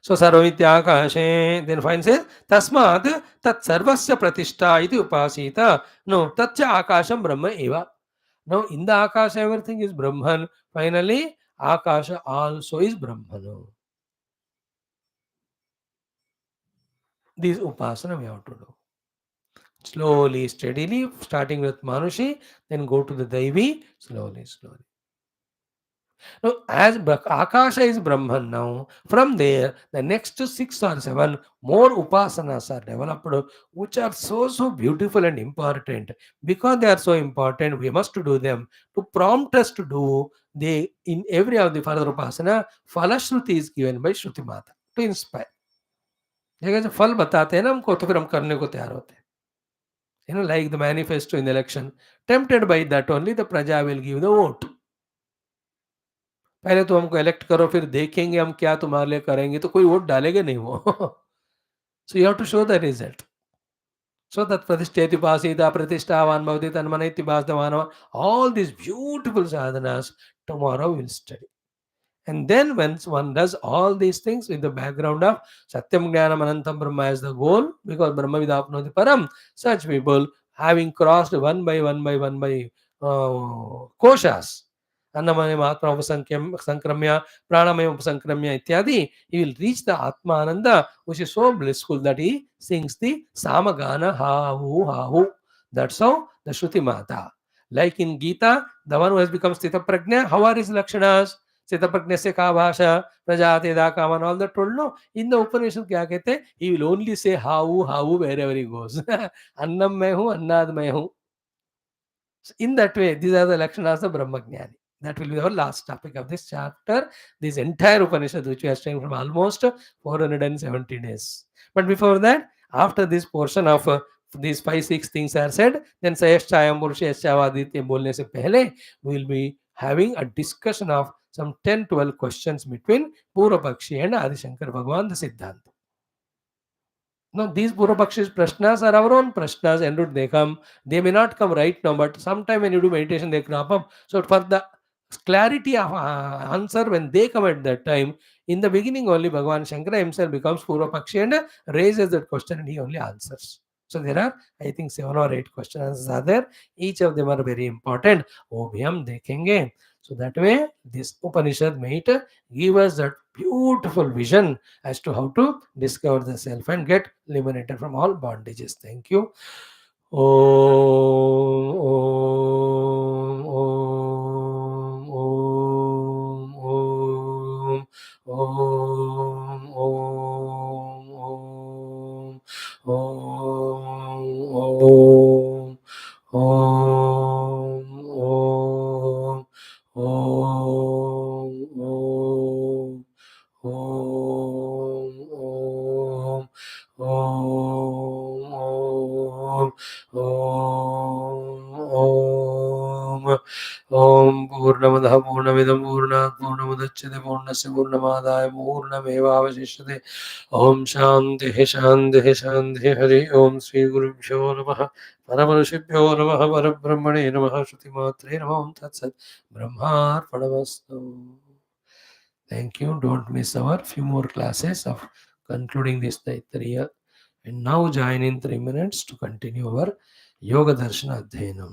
So sarvamityakashe, then fine says, tasmat tat sarvasya pratishtha iti upasita. No, tatcha akasham brahma eva. Now in the akasha everything is Brahman. Finally, akasha also is Brahman. This upasana we have to do. Slowly, steadily, starting with Manushi, then go to the Daivi, slowly, slowly. Now, as Akasha is Brahman now, from there, the next 6 or 7 more Upasanas are developed, which are so beautiful and important. Because they are so important, we must do them to prompt us to do. They, in every of the further Upasana, Falashruti is given by Shruti Mata to inspire. जैसे फल बताते हैं ना हमको, तो फिर हम करने को तैयार होते हैं. Like the manifesto in the election, tempted by that only the praja will give the vote. पहले तो हमको इलेक्ट करो, फिर देखेंगे हम क्या तुम्हारे लिए करेंगे, तो कोई वोट डालेगा नहीं वो. So you have to show the result. So that pratishteti pasita pratishthavan bhavati tanmanaitti bhasdavanava, all these beautiful sadhanas tomorrow we'll study. And then once one does all these things with the background of Satyam Jnanam Anantam Brahma as the goal, because Brahma Vidapnoti Param, such people having crossed one by koshas, Annamaya Maatra Upasankramya, Pranamaya Upasankramya ityadi, he will reach the Atma Ananda, which is so blissful that he sings the Samagana Ha Hu. That's how the Shruti Mata. Like in Gita, the one who has become Sthita Prajna, how are his Lakshanas? Sthita se ka bhasha, prajate da kaman, all that told. No, in the Upanishad kya kehte? He will only say how wherever he goes. Annam mein hu, annad mein hu. So in that way, these are the Lakshanas of Brahmagnani. That will be our last topic of this chapter. This entire Upanishad, which we are studying from almost 470 days. But before that, after this portion of these 5-6 things are said, then Sayashchayam Purushayashyavaditya bolne se pehle, we will be having a discussion of some 10-12 questions between Purvapakshi and Adi Shankara Bhagavan, the Siddhanta. Now, these Purvapakshis prashnas are our own prashnas, and they come. They may not come right now, but sometime when you do meditation, they crop up. So, for the clarity of answer, when they come at that time, in the beginning only, Bhagavan Shankara himself becomes Purvapakshi and raises that question, and he only answers. So, there are, I think, 7 or 8 questions are there. Each of them are very important. वो भी हम देखेंगे. So that way, this Upanishad might give us that beautiful vision as to how to discover the self and get liberated from all bondages. Thank you. Om, Om, Om, Om, Om, Om, Om, Om, Om, Om, Om, Om, Om, Om, Om, Om, Om, Om Purnamadaha Purnamidam Purnat Purnamudachyate Purnasya Purnamadaya Purnamevavashishyate. Om Shanti Shanti Shanti Hari Om Sri Gurubhyo Namaha Paramarshibhyo Namaha Parabrahmane Namaha Shruti Matre Namaha Om Tat Sat Brahmarpanamastu. Thank you. Don't miss our few more classes of concluding this Taittiriya. And now join in 3 minutes to continue our Yoga Darshana Adhyanam.